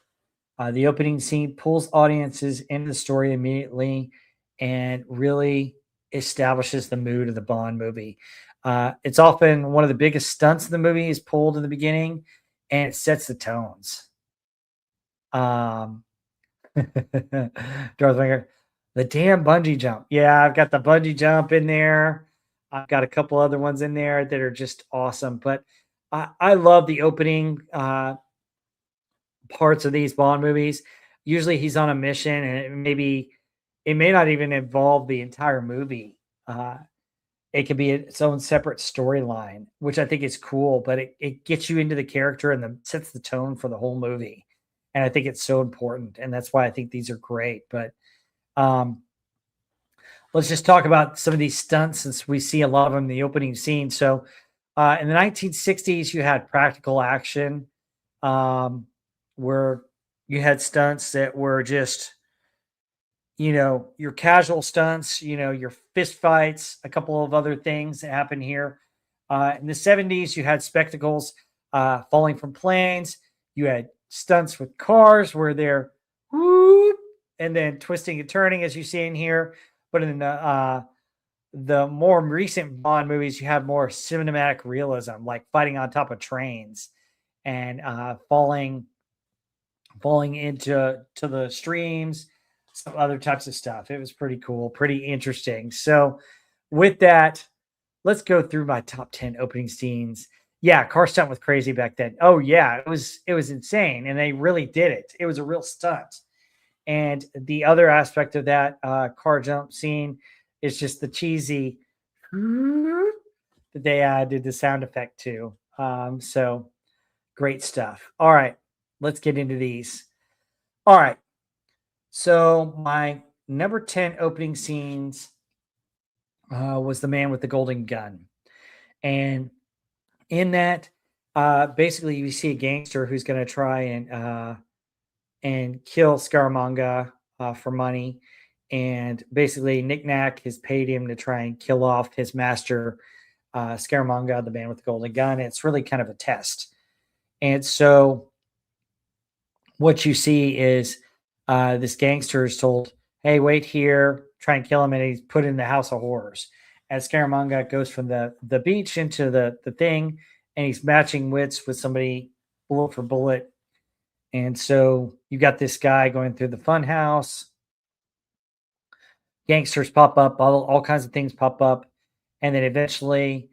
The opening scene pulls audiences into the story immediately and really establishes the mood of the Bond movie. It's often one of the biggest stunts in the movie is pulled in the beginning, and it sets the tones. Um, Darth Vader, the damn bungee jump. Yeah, I've got the bungee jump in there. I've got a couple other ones in there that are just awesome. But I love the opening parts of these Bond movies. Usually he's on a mission, and it may not even involve the entire movie. It could be its own separate storyline, which I think is cool, but it gets you into the character and sets the tone for the whole movie. And I think it's so important. And that's why I think these are great. But um, let's just talk about some of these stunts since we see a lot of them in the opening scene. So in the 1960s, you had practical action, where you had stunts that were just, your casual stunts, your fist fights, a couple of other things that happen here. In the 70s, you had spectacles, falling from planes. You had stunts with cars where they're whoop, and then twisting and turning, as you see in here. But in the more recent Bond movies, you have more cinematic realism, like fighting on top of trains and falling into the streams, some other types of stuff. It was pretty cool, pretty interesting. So, with that, let's go through my top 10 opening scenes. Yeah, car stunt was crazy back then. Oh yeah, it was insane, and they really did it. It was a real stunt. And the other aspect of that car jump scene is just the cheesy that they did the sound effect to. So great stuff. All right, let's get into these. All right, so my number 10 opening scenes was The Man with the Golden Gun. And in that, basically you see a gangster who's going to try and kill Scaramanga for money. And basically Nick Nack has paid him to try and kill off his master, Scaramanga, the man with the golden gun. It's really kind of a test. And so what you see is this gangster is told, hey, wait here, try and kill him, and he's put in the house of horrors. As Scaramanga goes from the beach into the thing, and he's matching wits with somebody bullet for bullet. And so you got this guy going through the fun house, gangsters pop up, all kinds of things pop up, and then eventually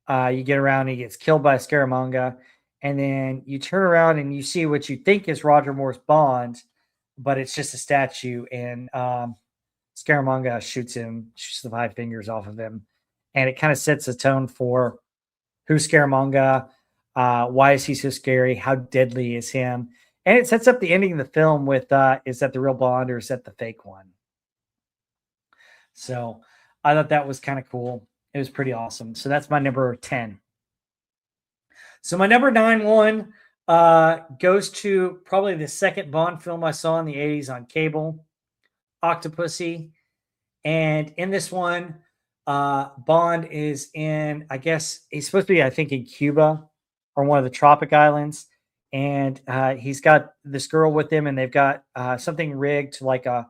you get around and he gets killed by Scaramanga, and then you turn around and you see what you think is Roger Moore's Bond, but it's just a statue, and Scaramanga shoots the five fingers off of him, and it kind of sets a tone for who's Scaramanga, why is he so scary, how deadly is him, and it sets up the ending of the film with is that the real Bond or is that the fake one? So I thought that was kind of cool. It was pretty awesome. So that's my number 10. So my number 9 goes to probably the second Bond film I saw in the 80s on cable, Octopussy. And in this one, Bond is in, I guess he's supposed to be, I think, in Cuba or one of the tropic islands. And he's got this girl with him, and they've got something rigged to like a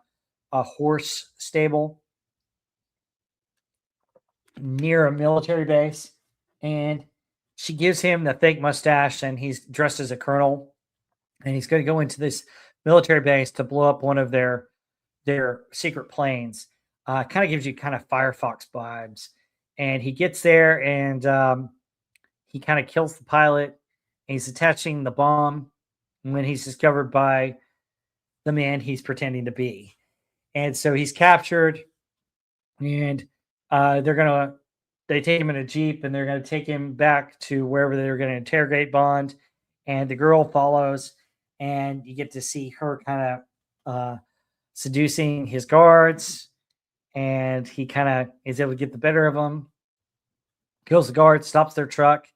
horse stable near a military base. And she gives him the fake mustache, and he's dressed as a colonel. And he's going to go into this military base to blow up one of their secret planes. Kind of gives you kind of Firefox vibes. And he gets there, and he kind of kills the pilot. And he's attaching the bomb when he's discovered by the man he's pretending to be. And so he's captured, and they take him in a jeep, and they're gonna take him back to wherever they're gonna interrogate Bond. And the girl follows, and you get to see her kind of seducing his guards, and he kind of is able to get the better of them, kills the guard, stops their truck,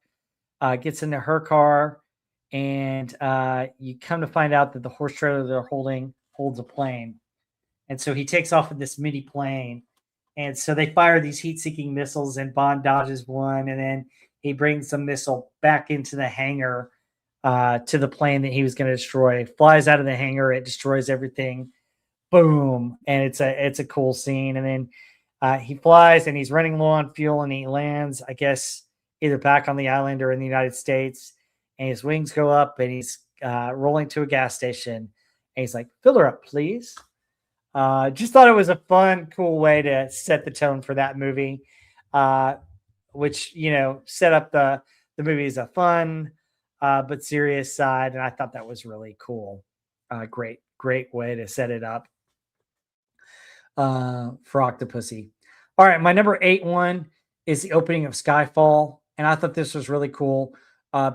gets into her car, and you come to find out that the horse trailer they're holding holds a plane. And so he takes off with this mini plane. And so they fire these heat-seeking missiles, and Bond dodges one, and then he brings the missile back into the hangar to the plane that he was going to destroy. Flies out of the hangar, it destroys everything. Boom, and it's a cool scene. And then he flies, and he's running low on fuel, and he lands, I guess, either back on the island or in the United States. And his wings go up, and he's rolling to a gas station, and he's like, "Fill her up, please." Just thought it was a fun, cool way to set the tone for that movie, uh, which set up the movie as a fun but serious side, and I thought that was really cool. Great way to set it up for Octopussy. All right, my number 8 is the opening of Skyfall, and I thought this was really cool.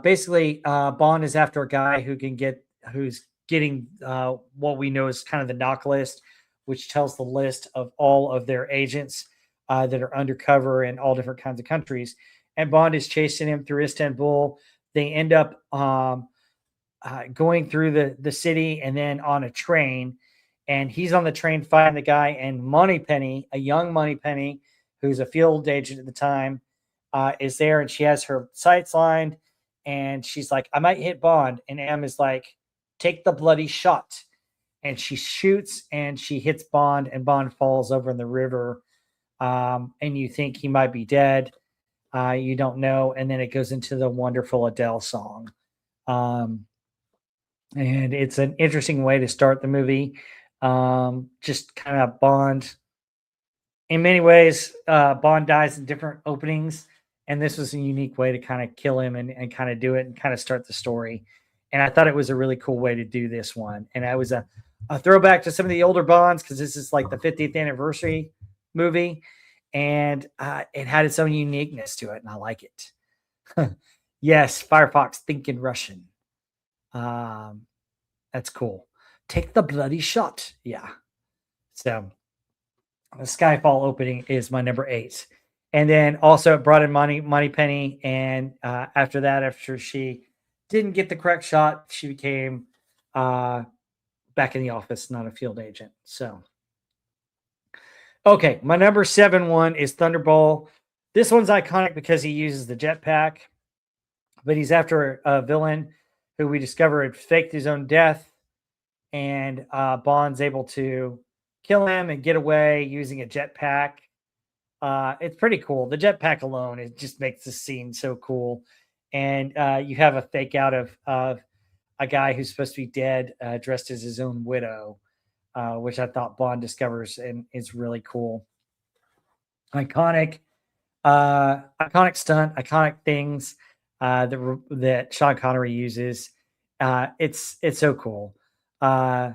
Basically, Bond is after a guy who's getting what we know is kind of the knock list, which tells the list of all of their agents that are undercover in all different kinds of countries. And Bond is chasing him through Istanbul. They end up going through the city and then on a train. And he's on the train fighting the guy. And Moneypenny, a young Moneypenny, who's a field agent at the time, is there. And she has her sights lined. And she's like, "I might hit Bond." And M is like, "Take the bloody shot." And she shoots, and she hits Bond, and Bond falls over in the river. And you think he might be dead. You don't know. And then it goes into the wonderful Adele song. And it's an interesting way to start the movie. Just kind of Bond. In many ways, Bond dies in different openings. And this was a unique way to kind of kill him and kind of do it and kind of start the story. And I thought it was a really cool way to do this one. And it was a throwback to some of the older Bonds, because this is like the 50th anniversary movie. And it had its own uniqueness to it, and I like it. Yes, Firefox, think in Russian. That's cool. Take the bloody shot. Yeah. So the Skyfall opening is my number 8. And then also it brought in Moneypenny. And after that, after she didn't get the correct shot, she became back in the office, not a field agent. So, okay, my number 7 is Thunderball. This one's iconic because he uses the jetpack, but he's after a villain who we discover had faked his own death, and Bond's able to kill him and get away using a jetpack. It's pretty cool. The jetpack alone, it just makes the scene so cool. And you have a fake out of a guy who's supposed to be dead, dressed as his own widow. which I thought Bond discovers and is really cool. Iconic, iconic stunt, iconic things that Sean Connery uses. It's so cool. The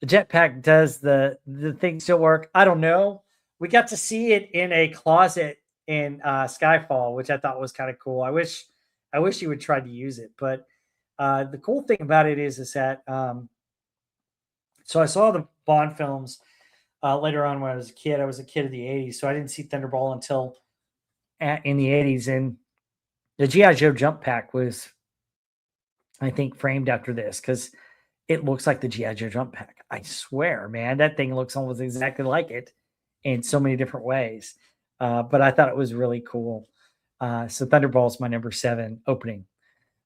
jetpack does the thing still work? I don't know. We got to see it in a closet in Skyfall, which I thought was kind of cool. I wish you would try to use it, but the cool thing about it is that so I saw the Bond films later on when I was a kid. I was a kid of the '80s, so I didn't see Thunderball until in the '80s, and the GI Joe jump pack was, I think, framed after this because it looks like the GI Joe jump pack. I swear, man, that thing looks almost exactly like it in so many different ways. But I thought it was really cool. So Thunderball is my number 7 opening.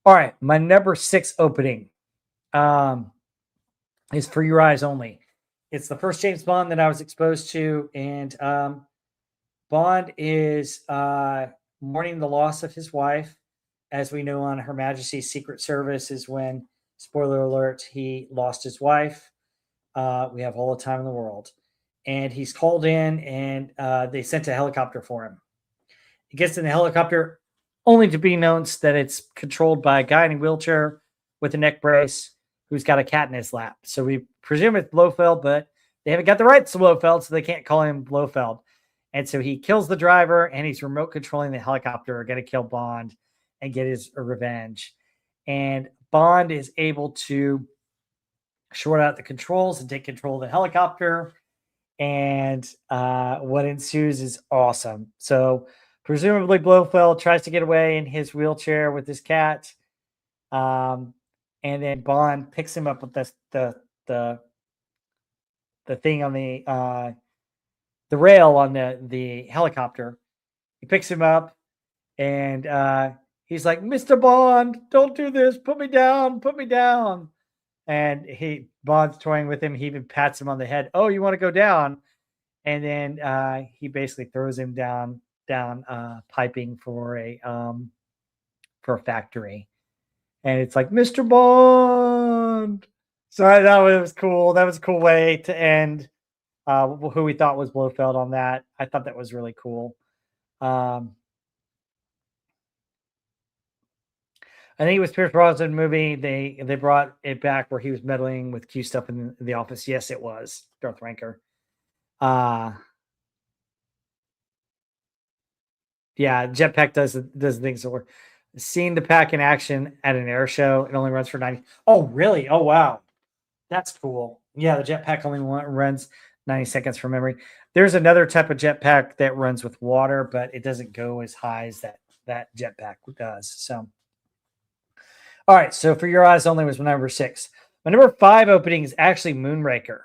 All right, my number 6 opening is For Your Eyes Only. It's the first James Bond that I was exposed to, and Bond is mourning the loss of his wife. As we know, on Her Majesty's Secret Service is when, spoiler alert, he lost his wife. We have all the time in the world. And he's called in, and they sent a helicopter for him. He gets in the helicopter, only to be announced that it's controlled by a guy in a wheelchair with a neck brace who's got a cat in his lap. So we presume it's Blofeld, but they haven't got the rights to Blofeld, so they can't call him Blofeld. And so he kills the driver, and he's remote controlling the helicopter, going to kill Bond and get his revenge. And Bond is able to short out the controls and take control of the helicopter. And what ensues is awesome. So presumably Blofeld tries to get away in his wheelchair with his cat. And then Bond picks him up with the thing on the rail on the helicopter. He picks him up, and he's like, "Mr. Bond, don't do this. Put me down. Put me down." And Bond's toying with him. He even pats him on the head. "Oh, you want to go down?" And then he basically throws him down piping for a factory. And it's like, "Mr. Bond." So I thought it was cool. That was a cool way to end who we thought was Blofeld on that. I thought that was really cool. I think it was Pierce Brosnan movie. They brought it back where he was meddling with Q stuff in the office. Yes, it was Darth Ranker. Yeah, Jetpack does things that were seeing the pack in action at an air show. It only runs for 90. Oh, really? Oh, wow. That's cool. Yeah, the Jetpack only runs 90 seconds from memory. There's another type of jetpack that runs with water, but it doesn't go as high as that jetpack does. So, all right. So For Your Eyes Only was my number 6. My number 5 opening is actually Moonraker.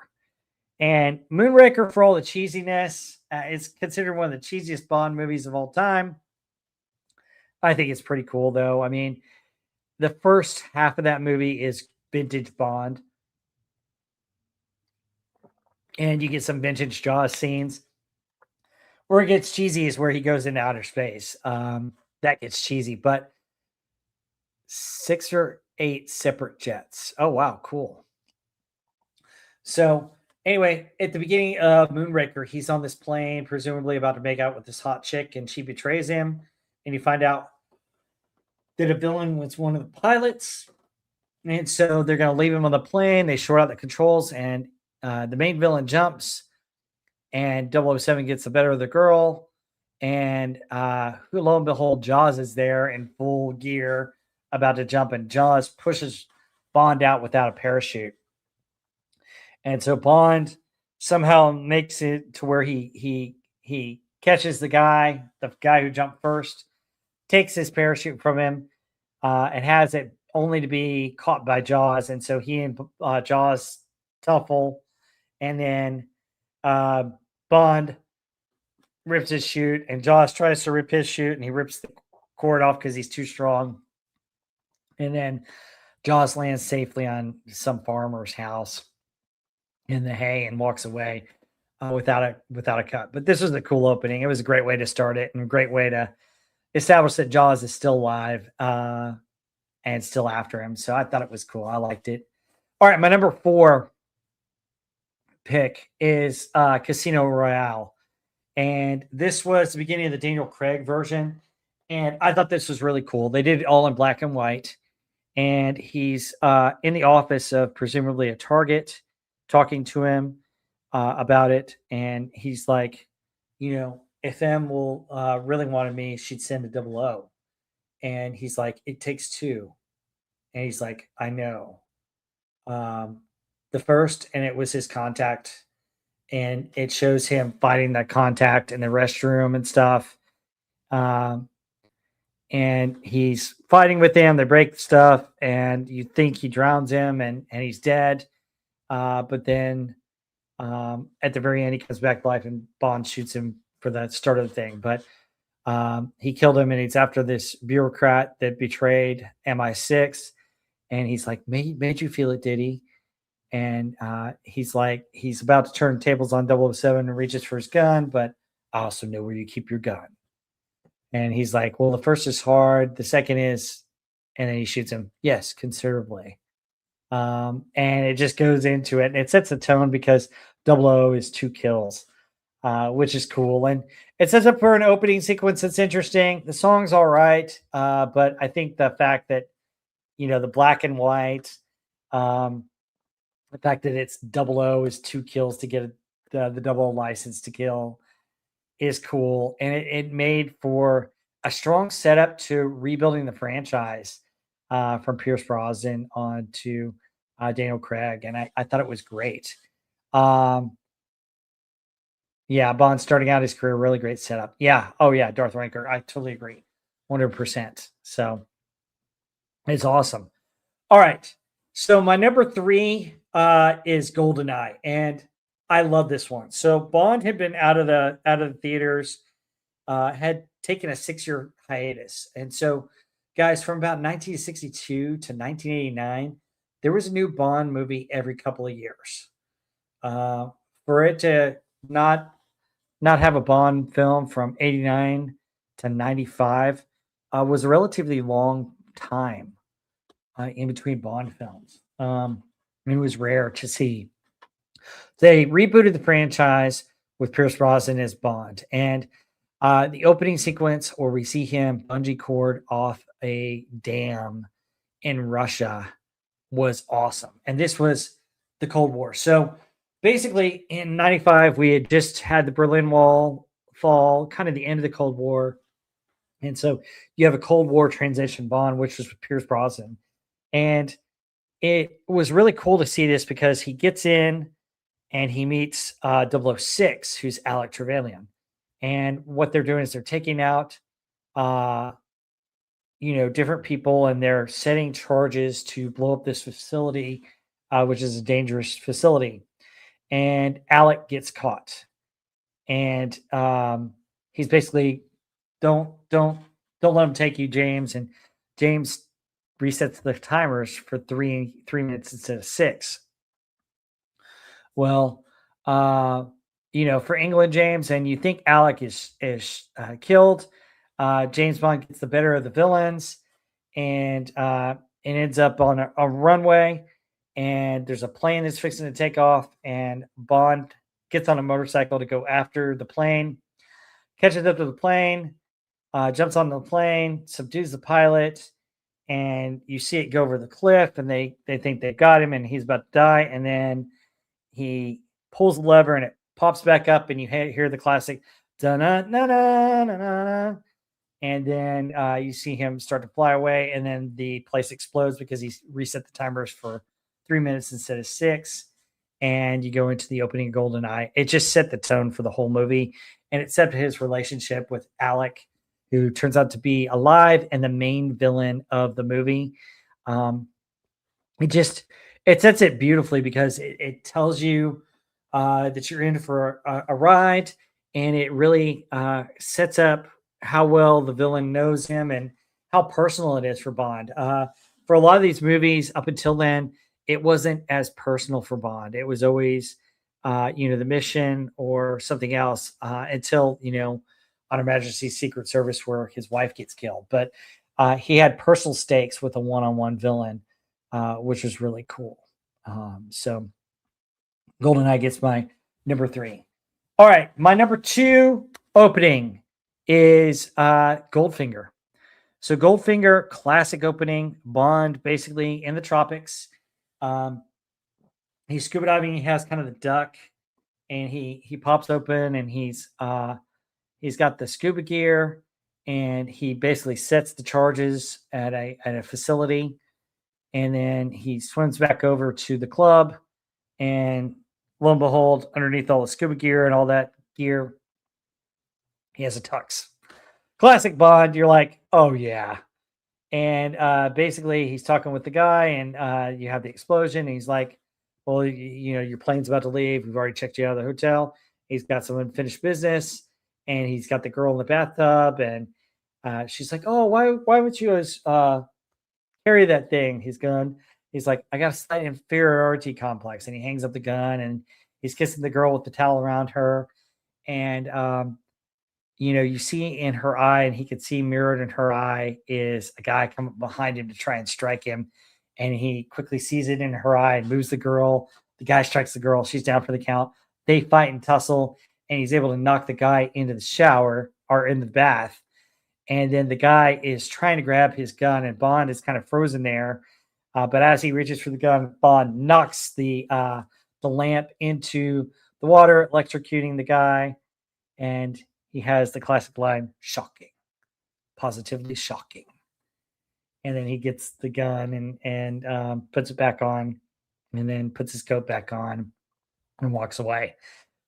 And Moonraker, for all the cheesiness, is considered one of the cheesiest Bond movies of all time. I think it's pretty cool, though. I mean, the first half of that movie is vintage Bond. And you get some vintage Jaws scenes. Where it gets cheesy is where he goes into outer space. That gets cheesy, but 6 or 8 separate jets. Oh, wow, cool. So anyway, at the beginning of Moonraker, he's on this plane, presumably about to make out with this hot chick, and she betrays him. And you find out that a villain was one of the pilots. And so they're going to leave him on the plane. They short out the controls, and the main villain jumps, and 007 gets the better of the girl. And lo and behold, Jaws is there in full gear, about to jump, and Jaws pushes Bond out without a parachute. And so Bond somehow makes it to where he catches the guy who jumped first, takes his parachute from him, and has it only to be caught by Jaws. And so he and Jaws tuffle, and then Bond rips his chute, and Jaws tries to rip his chute, and he rips the cord off because he's too strong. And then Jaws lands safely on some farmer's house in the hay and walks away without a cut. But this was a cool opening. It was a great way to start it, and a great way to establish that Jaws is still alive and still after him. So I thought it was cool. I liked it. All right, my number 4 pick is Casino Royale. And this was the beginning of the Daniel Craig version. And I thought this was really cool. They did it all in black and white. And he's in the office of presumably a Target talking to him about it. And he's like, if M will really wanted me, she'd send a double O. And he's like, it takes two. And he's like, I know. Um, the first, and it was his contact. And it shows him fighting that contact in the restroom and stuff. Um, and he's fighting with them. They break stuff, and you think he drowns him, and he's dead. But then at the very end, he comes back to life, and Bond shoots him for the start of the thing. But he killed him, and he's after this bureaucrat that betrayed MI6. And he's like, made you feel it, did he? And he's like, he's about to turn tables on 007 and reaches for his gun, but I also know where you keep your gun. And he's like, well, the first is hard. The second is, and then he shoots him. Yes, considerably. And it just goes into it. And it sets a tone because 00 is 2 kills, which is cool. And it sets up for an opening sequence that's interesting. The song's all right. But I think the fact that, the black and white, the fact that it's 00 is 2 kills to get the 00 license to kill is cool. And it made for a strong setup to rebuilding the franchise from Pierce Brosnan on to Daniel Craig. And I thought it was great. Yeah, Bond starting out his career, really great setup. Yeah. Oh, yeah. Darth Ranker. I totally agree. 100%. So it's awesome. All right. So my number 3 is GoldenEye, and I love this one. So Bond had been out of the theaters, had taken a 6-year hiatus, and so guys, from about 1962 to 1989, there was a new Bond movie every couple of years. For it to not have a Bond film from 89 to 95 was a relatively long time in between Bond films. It was rare to see. They rebooted the franchise with Pierce Brosnan as Bond, and the opening sequence where we see him bungee cord off a dam in Russia was awesome. And this was the Cold War. So basically, in '95, we had just had the Berlin Wall fall, kind of the end of the Cold War. And so you have a Cold War transition Bond, which was with Pierce Brosnan. And it was really cool to see this because he gets in and he meets 006, who's Alec Trevelyan. And what they're doing is they're taking out, uh, different people, and they're setting charges to blow up this facility, which is a dangerous facility. And Alec gets caught, and he's basically, don't let him take you, James. And James resets the timers for 3 minutes instead of 6. Well, for England, James, and you think Alec is killed. James Bond gets the better of the villains, and it ends up on a runway, and there's a plane that's fixing to take off, and Bond gets on a motorcycle to go after the plane, catches up to the plane, jumps on the plane, subdues the pilot, and you see it go over the cliff, and they think they've got him, and he's about to die, and then he pulls the lever, and it pops back up, and you hear the classic da-na-na-na-na-na, and then you see him start to fly away, and then the place explodes because he's reset the timers for 3 minutes instead of 6, and you go into the opening GoldenEye. It just set the tone for the whole movie, and it set his relationship with Alec, who turns out to be alive and the main villain of the movie. It sets it beautifully because it tells you that you're in for a ride, and it really sets up how well the villain knows him and how personal it is for Bond. For a lot of these movies up until then, it wasn't as personal for Bond. It was always, the mission or something else until, on Her Majesty's Secret Service where his wife gets killed. But he had personal stakes with a one-on-one villain, which was really cool. So GoldenEye gets my number 3. All right, my number 2 opening is Goldfinger. So Goldfinger, classic opening, Bond basically in the tropics. Um, he's scuba diving. He has kind of the duck, and he pops open, and he's got the scuba gear, and he basically sets the charges at a facility, and then he swims back over to the club, and lo and behold, underneath all the scuba gear and all that gear, he has a tux. Classic Bond. You're like, oh yeah. And basically, he's talking with the guy, and you have the explosion. And he's like, well, your plane's about to leave. We've already checked you out of the hotel. He's got some unfinished business, and he's got the girl in the bathtub. And she's like, oh, why would you carry that thing? His gun. He's like, I got a slight inferiority complex. And he hangs up the gun, and he's kissing the girl with the towel around her. And you see in her eye, and he could see mirrored in her eye is a guy come up behind him to try and strike him. And he quickly sees it in her eye and moves the girl. The guy strikes the girl. She's down for the count. They fight and tussle, and he's able to knock the guy into the shower or in the bath. And then the guy is trying to grab his gun, and Bond is kind of frozen there. But as he reaches for the gun, Bond knocks the lamp into the water, electrocuting the guy. And he has the classic line, shocking, positively shocking. And then he gets the gun and puts it back on, and then puts his coat back on and walks away.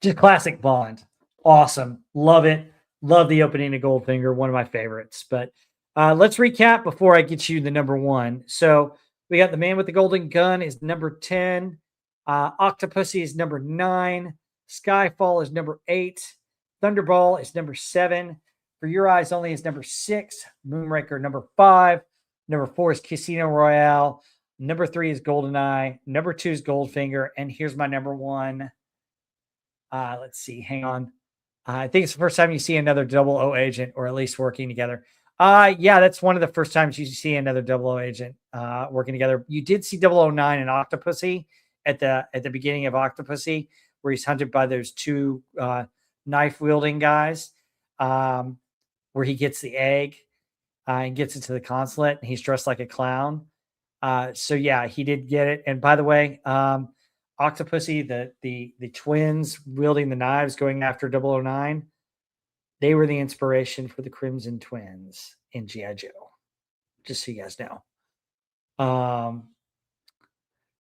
Just classic Bond. Awesome. Love it. Love the opening of Goldfinger. One of my favorites. But let's recap before I get you the number 1. So we got The Man with the Golden Gun is number 10. Octopussy is number 9. Skyfall is number 8. Thunderball is number 7. For Your Eyes Only is number 6. Moonraker, number 5. Number 4 is Casino Royale. Number 3 is GoldenEye. Number 2 is Goldfinger. And here's my number 1. Let's see. Hang on. I think it's the first time you see another 00 agent, or at least working together. Yeah, that's one of the first times you see another 00 agent working together. You did see 009 and Octopussy at the beginning of Octopussy, where he's hunted by those 2 knife wielding guys, where he gets the egg and gets it to the consulate, and he's dressed like a clown. So yeah, he did get it. And by the way, Octopussy, the twins wielding the knives going after 009, they were the inspiration for the Crimson Twins in G.I. Joe. Just so you guys know.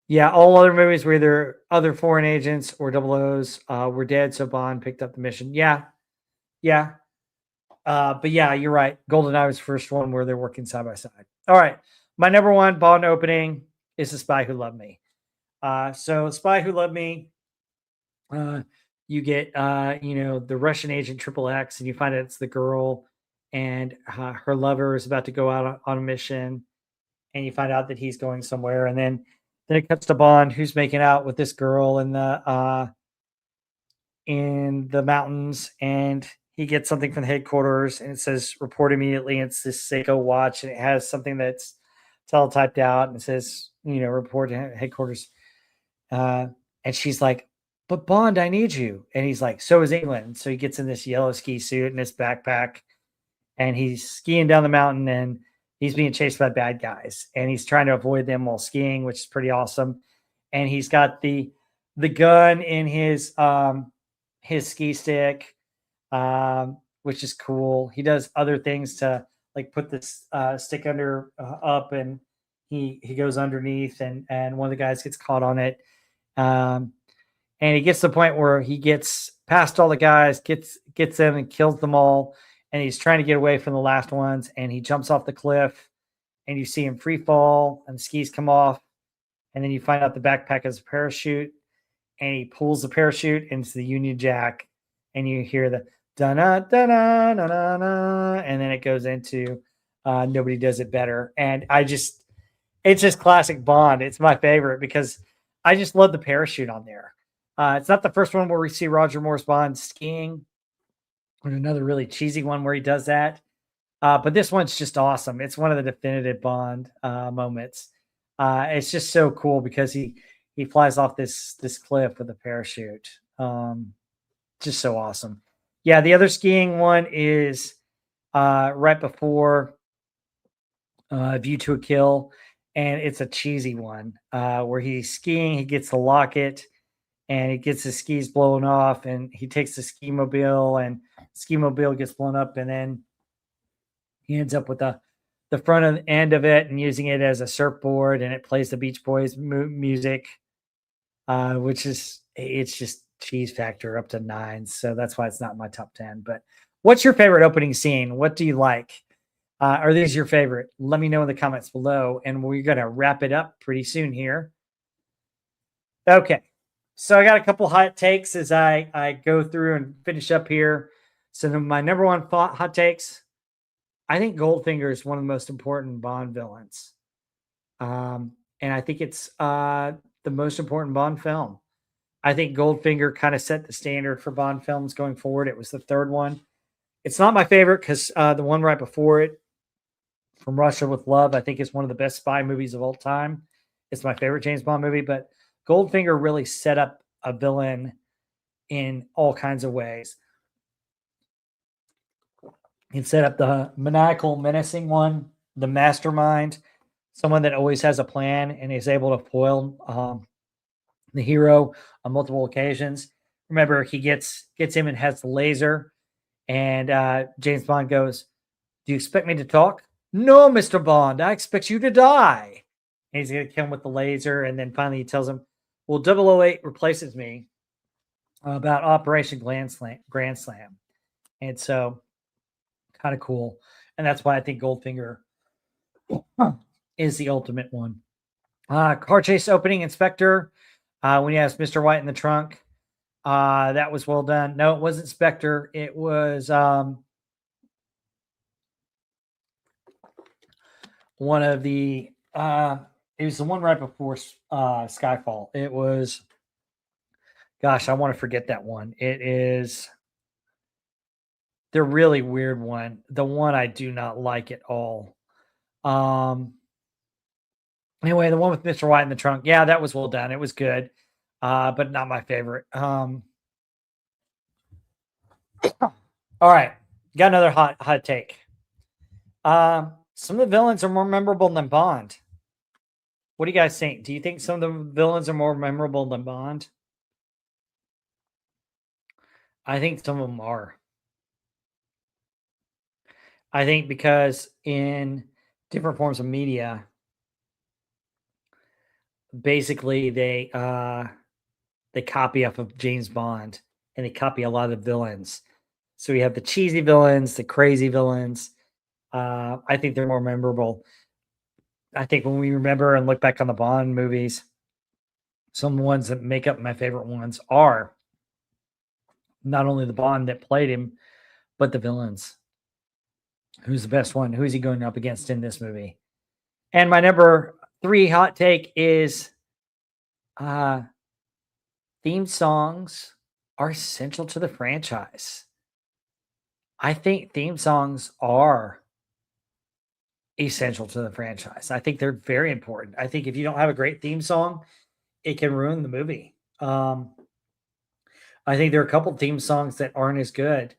Yeah, all other movies were either other foreign agents or 00s were dead, so Bond picked up the mission. Yeah. But yeah, you're right. GoldenEye was the first one where they're working side by side. All right. My number 1 Bond opening is The Spy Who Loved Me. So Spy Who Loved Me, you get, the Russian agent Triple X, and you find out it's the girl, and her lover is about to go out on a mission, and you find out that he's going somewhere. And then it cuts to Bond, who's making out with this girl in the mountains, and he gets something from the headquarters, and it says report immediately. It's this Seiko watch, and it has something that's teletyped out, and it says, report to headquarters. And she's like, but Bond, I need you. And he's like, so is England. So he gets in this yellow ski suit and this backpack, and he's skiing down the mountain, and he's being chased by bad guys, and he's trying to avoid them while skiing, which is pretty awesome. And he's got the gun in his ski stick, which is cool. He does other things to like put this stick under up, and he goes underneath, and one of the guys gets caught on it. And he gets to the point where he gets past all the guys, gets them and kills them all. And he's trying to get away from the last ones, and he jumps off the cliff, and you see him free fall, and the skis come off. And then you find out the backpack is a parachute, and he pulls the parachute into the Union Jack, and you hear the da-na, da-na, na-na-na, and then it goes into Nobody Does It Better. And it's just classic Bond. It's my favorite because I just love the parachute on there. It's not the first one where we see Roger Moore's Bond skiing, or another really cheesy one where he does that. But this one's just awesome. It's one of the definitive Bond moments. It's just so cool because he he flies off this cliff with a parachute. Just so awesome. Yeah, the other skiing one is right before View to a Kill, and it's a cheesy one where he's skiing, he gets the locket, and he gets his skis blown off, and he takes the ski mobile, and ski mobile gets blown up, and then he ends up with the front end of it and using it as a surfboard, and it plays the Beach Boys music, which is it's just cheese factor up to 9, so that's why it's not in my top 10. But what's your favorite opening scene? What do you like? Are these your favorite? Let me know in the comments below, and we're gonna wrap it up pretty soon here. Okay, so I got a couple hot takes as I go through and finish up here. So my number one hot takes: I think Goldfinger is one of the most important Bond villains, and I think it's the most important Bond film. I think Goldfinger kind of set the standard for Bond films going forward. It was the third one. It's not my favorite because the one right before it, From Russia with Love, I think is one of the best spy movies of all time. It's my favorite James Bond movie, but Goldfinger really set up a villain in all kinds of ways. It set up the maniacal, menacing one, the mastermind, someone that always has a plan and is able to foil the hero on multiple occasions. Remember, he gets him and has the laser, and James Bond goes, "Do you expect me to talk?" "No, Mr. Bond, I expect you to die." And he's going to kill him with the laser, and then finally he tells him, "Well, 008 replaces me about Operation Grand Slam." And so, kind of cool. And that's why I think Goldfinger is the ultimate one. Car chase opening, Inspector, when he has Mr. White in the trunk. That was well done. No, it wasn't Spectre. It was one of the it was the one right before Skyfall. It was, gosh, I want to forget that one. It is the really weird one, the one I do not like at all. Anyway, the one with Mr. White in the trunk. Yeah, that was well done. It was good, but not my favorite. All right, got another hot take. Some of the villains are more memorable than Bond. What do you guys think? Do you think some of the villains are more memorable than Bond? I think some of them are. I think because in different forms of media, basically they copy off of James Bond and they copy a lot of the villains. So we have the cheesy villains, the crazy villains. I think they're more memorable. I think when we remember and look back on the Bond movies, some ones that make up my favorite ones are not only the Bond that played him, but the villains. Who's the best one? Who's he going up against in this movie? And my number 3 hot take is theme songs are essential to the franchise. I think theme songs are essential to the franchise. I think they're very important. I think if you don't have a great theme song, it can ruin the movie. I think there are a couple theme songs that aren't as good.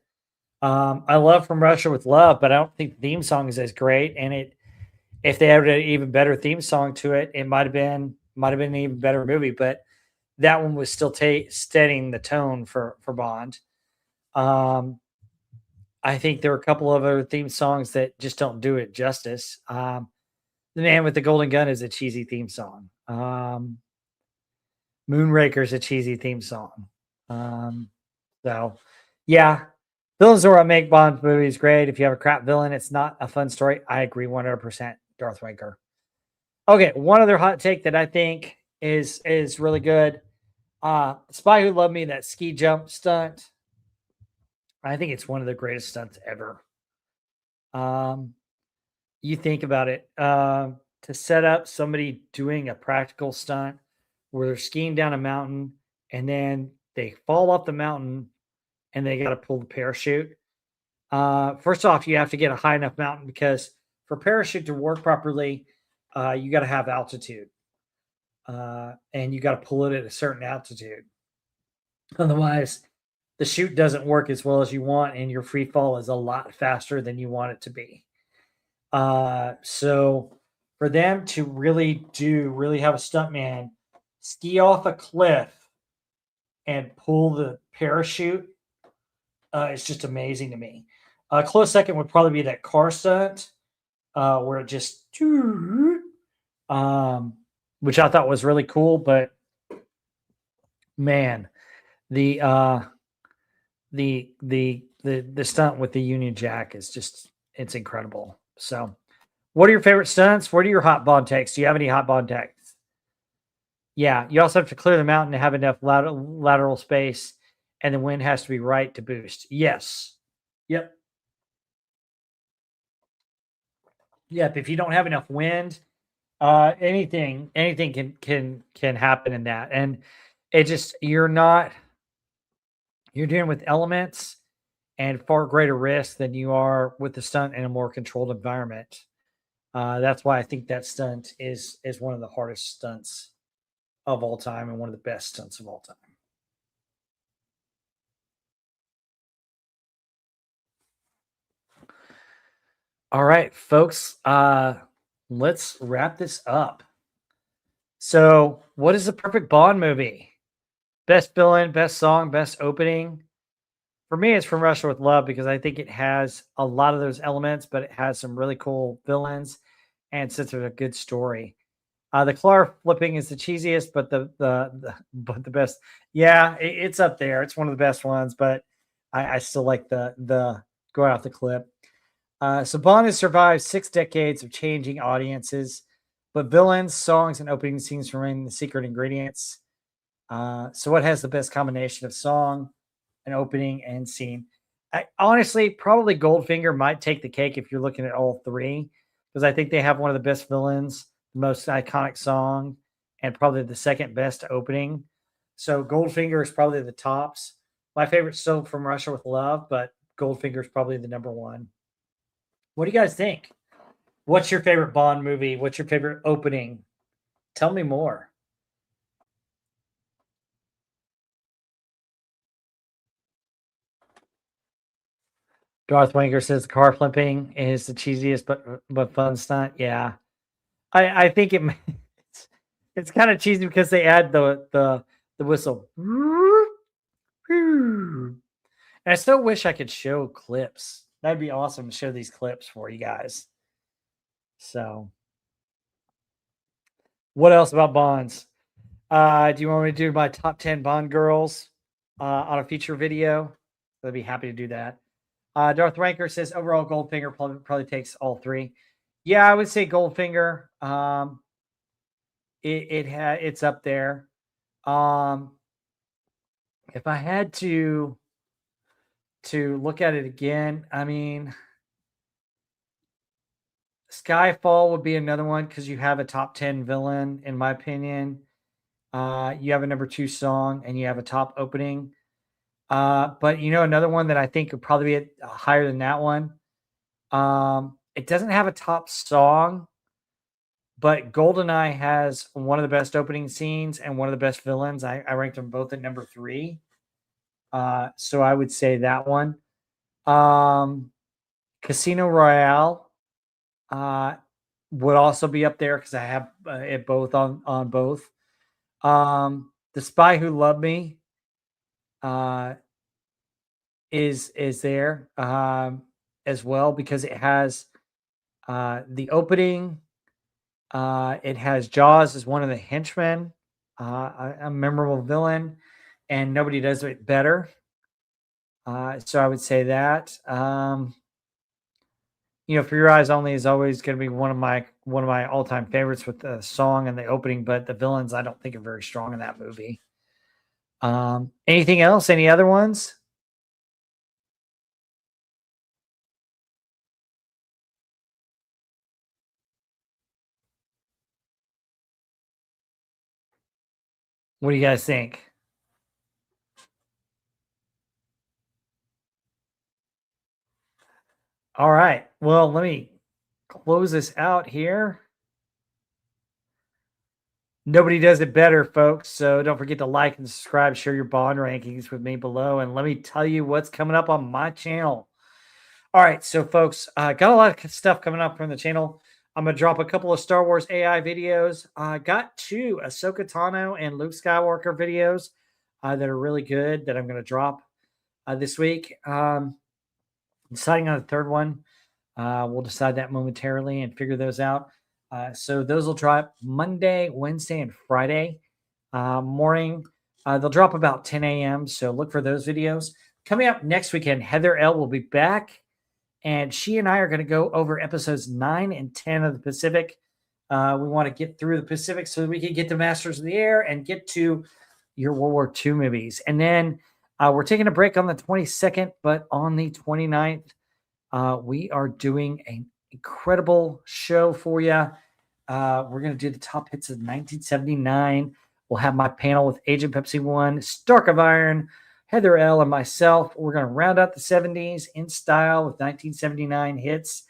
I love From Russia with Love, but I don't think the theme song is as great. And if they had an even better theme song to it, it might have been an even better movie. But that one was still setting the tone for Bond. I think there are a couple of other theme songs that just don't do it justice. The Man with the Golden Gun is a cheesy theme song. Moonraker is a cheesy theme song. So, yeah, villains are what make Bond movies great. If you have a crap villain, it's not a fun story. I agree 100%. Darth Vader. Okay, one other hot take that I think is really good. Spy Who Loved Me, that ski jump stunt. I think it's one of the greatest stunts ever. You think about it, to set up somebody doing a practical stunt where they're skiing down a mountain and then they fall off the mountain and they got to pull the parachute. First off, you have to get a high enough mountain because for parachute to work properly, you got to have altitude. and you got to pull it at a certain altitude. Otherwise, the shoot doesn't work as well as you want, and your free fall is a lot faster than you want it to be. So for them to really have a stuntman ski off a cliff and pull the parachute, it's just amazing to me. A close second would probably be that car stunt, where it just, um, which I thought was really cool. But man, the the stunt with the Union Jack is just, it's incredible. So, what are your favorite stunts? What are your hot bond takes? Do you have any hot bond takes? Yeah, you also have to clear the mountain to have enough lateral space, and the wind has to be right to boost. Yes. Yep. Yep. If you don't have enough wind, anything can happen in that, and it just, you're dealing with elements and far greater risk than you are with the stunt in a more controlled environment. That's why I think that stunt is one of the hardest stunts of all time and one of the best stunts of all time. All right, folks, let's wrap this up. So, what is the perfect Bond movie? Best villain, best song, best opening. For me, it's From Russia with Love because I think it has a lot of those elements, but it has some really cool villains and such a good story. The Clark flipping is the cheesiest, but but the best. Yeah, it's up there. It's one of the best ones, but I still like the go out the clip. So Bond has survived 6 decades of changing audiences, but villains, songs, and opening scenes remain the secret ingredients. So what has the best combination of song, an opening, and scene? Honestly, probably Goldfinger might take the cake if you're looking at all three, because I think they have one of the best villains, the most iconic song, and probably the second best opening. So Goldfinger is probably the tops. My favorite's still From Russia with Love, but Goldfinger is probably the number one. What do you guys think? What's your favorite Bond movie? What's your favorite opening? Tell me more. Darth Wanger says car flipping is the cheesiest but fun stunt. Yeah, I think it's it's kind of cheesy because they add the whistle. And I still wish I could show clips. That'd be awesome to show these clips for you guys. So, what else about Bonds? Do you want me to do my top 10 Bond girls on a feature video? I'd be happy to do that. Darth Ranker says overall Goldfinger probably takes all three. Yeah, I would say Goldfinger. It's up there. Um, if I had to look at it again, I mean, Skyfall would be another one because you have a top 10 villain, in my opinion. You have a number two song and you have a top opening. But another one that I think could probably be higher than that one. It doesn't have a top song, but GoldenEye has one of the best opening scenes and one of the best villains. I ranked them both at number three. So I would say that one. Um, Casino Royale uh, would also be up there because I have it both on both. The Spy Who Loved Me uh, is there as well because it has the opening. It has Jaws as one of the henchmen, a memorable villain, and nobody does it better. So I would say that. For Your Eyes Only is always going to be one of my all time favorites with the song and the opening, but the villains I don't think are very strong in that movie. Anything else? Any other ones? What do you guys think? All right. Well, let me close this out here. Nobody does it better, folks. So don't forget to like and subscribe, share your Bond rankings with me below, and let me tell you what's coming up on my channel. All right, so folks, got a lot of stuff coming up from the channel. I'm gonna drop a couple of Star Wars AI videos. I got two Ahsoka Tano and Luke Skywalker videos that are really good that I'm gonna drop this week. Deciding on the third one. We'll decide that momentarily and figure those out. So those will drop Monday, Wednesday, and Friday morning. They'll drop about 10 a.m. So look for those videos. Coming up next weekend, Heather L will be back, and she and I are going to go over episodes 9 and 10 of the Pacific. We want to get through the Pacific so that we can get to Masters of the Air and get to your World War II movies. And then we're taking a break on the 22nd, but on the 29th, we are doing an incredible show for you. We're going to do the top hits of 1979. We'll have my panel with Agent Pepsi 1, Stark of Iron, Heather L., and myself. We're going to round out the 70s in style with 1979 hits.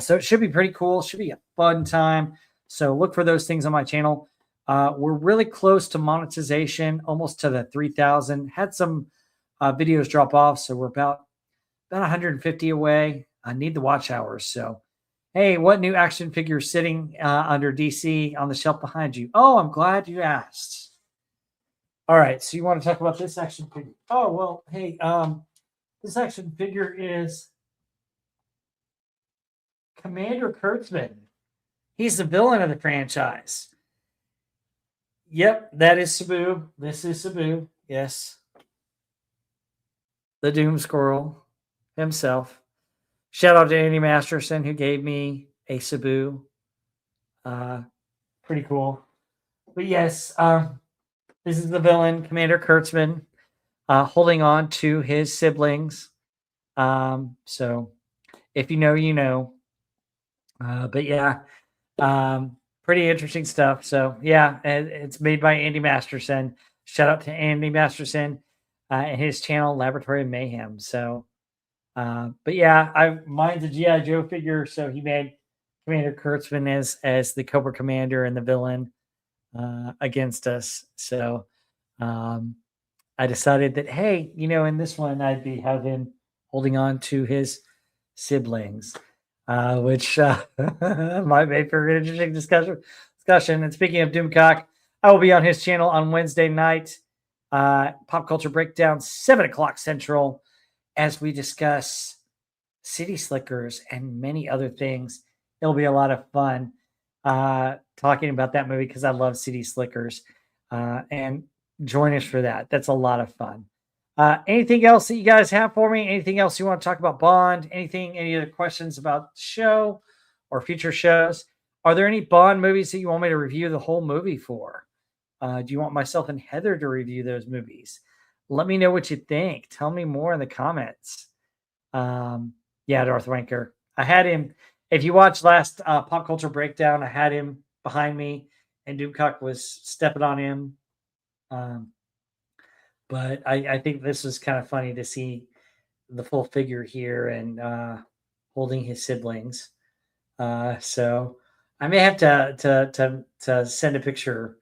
So it should be pretty cool. Should be a fun time. So look for those things on my channel. We're really close to monetization, almost to the 3,000. Had some videos drop off, so we're about 150 away. I need the watch hours. So, hey, what new action figure is sitting under DC on the shelf behind you? Oh, I'm glad you asked. All right, so you want to talk about this action figure? Oh, well, hey, this action figure is Commander Kurtzman. He's the villain of the franchise. Yep, that is Sabu. This is Sabu. Yes. The Doom Squirrel himself. Shout out to Andy Masterson who gave me a Sabu. Pretty cool. But yes, this is the villain, Commander Kurtzman, holding on to his siblings. So if you know, you know. But yeah, pretty interesting stuff. So yeah, it's made by Andy Masterson. Shout out to Andy Masterson and his channel, Laboratory of Mayhem. So, but yeah, mine's a GI Joe figure, so he made Commander Kurtzman as the Cobra Commander and the villain against us. So I decided that, hey, in this one I'd have him holding on to his siblings, which might make for an interesting discussion. And speaking of Doomcock, I will be on his channel on Wednesday night, Pop Culture Breakdown, 7 o'clock Central, as we discuss City Slickers and many other things. It'll be a lot of fun talking about that movie because I love City Slickers. And join us for that. That's a lot of fun. Anything else that you guys have for me? Anything else you want to talk about Bond? Any other questions about the show or future shows? Are there any Bond movies that you want me to review the whole movie for? Do you want myself and Heather to review those movies? Let me know what you think. Tell me more in the comments. Yeah, Darth Wanker. I had him. If you watched last Pop Culture Breakdown, I had him behind me, and Doomcock was stepping on him. But I think this was kind of funny to see the full figure here and holding his siblings. So I may have to send a picture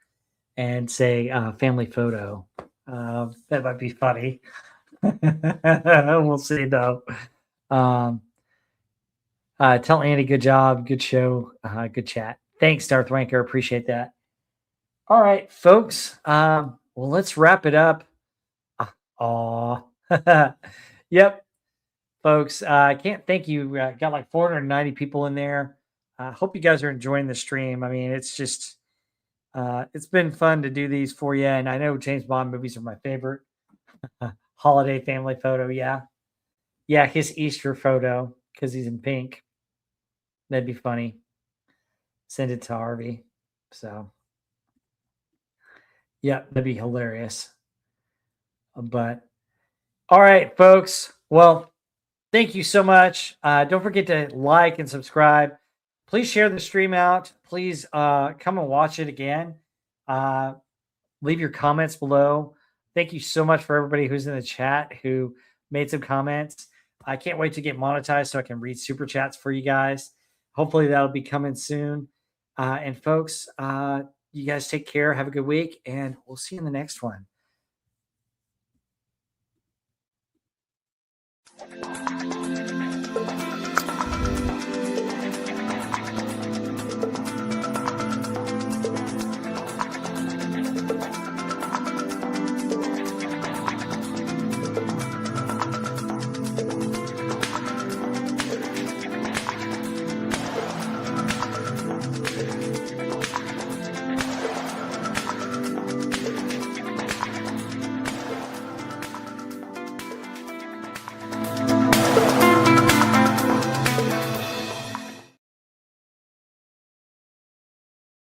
and say family photo. That might be funny. We'll see though. Tell Andy, good job, good show, good chat. Thanks, Darth Wanker. Appreciate that. All right, folks. Well, let's wrap it up. Aw. Yep, folks. I can't thank you. Got like 490 people in there. I hope you guys are enjoying the stream. I mean, it's just, it's been fun to do these for you. And I know James Bond movies are my favorite. Holiday family photo. Yeah. Yeah. His Easter photo because he's in pink. That'd be funny. Send it to Harvey. So, yeah, that'd be hilarious. But all right, folks. Well, thank you so much. Don't forget to like and subscribe. Please share the stream out. Please come and watch it again. Leave your comments below. Thank you so much for everybody who's in the chat who made some comments. I can't wait to get monetized so I can read super chats for you guys. Hopefully that'll be coming soon. And folks, You guys take care. Have a good week, and we'll see you in the next one.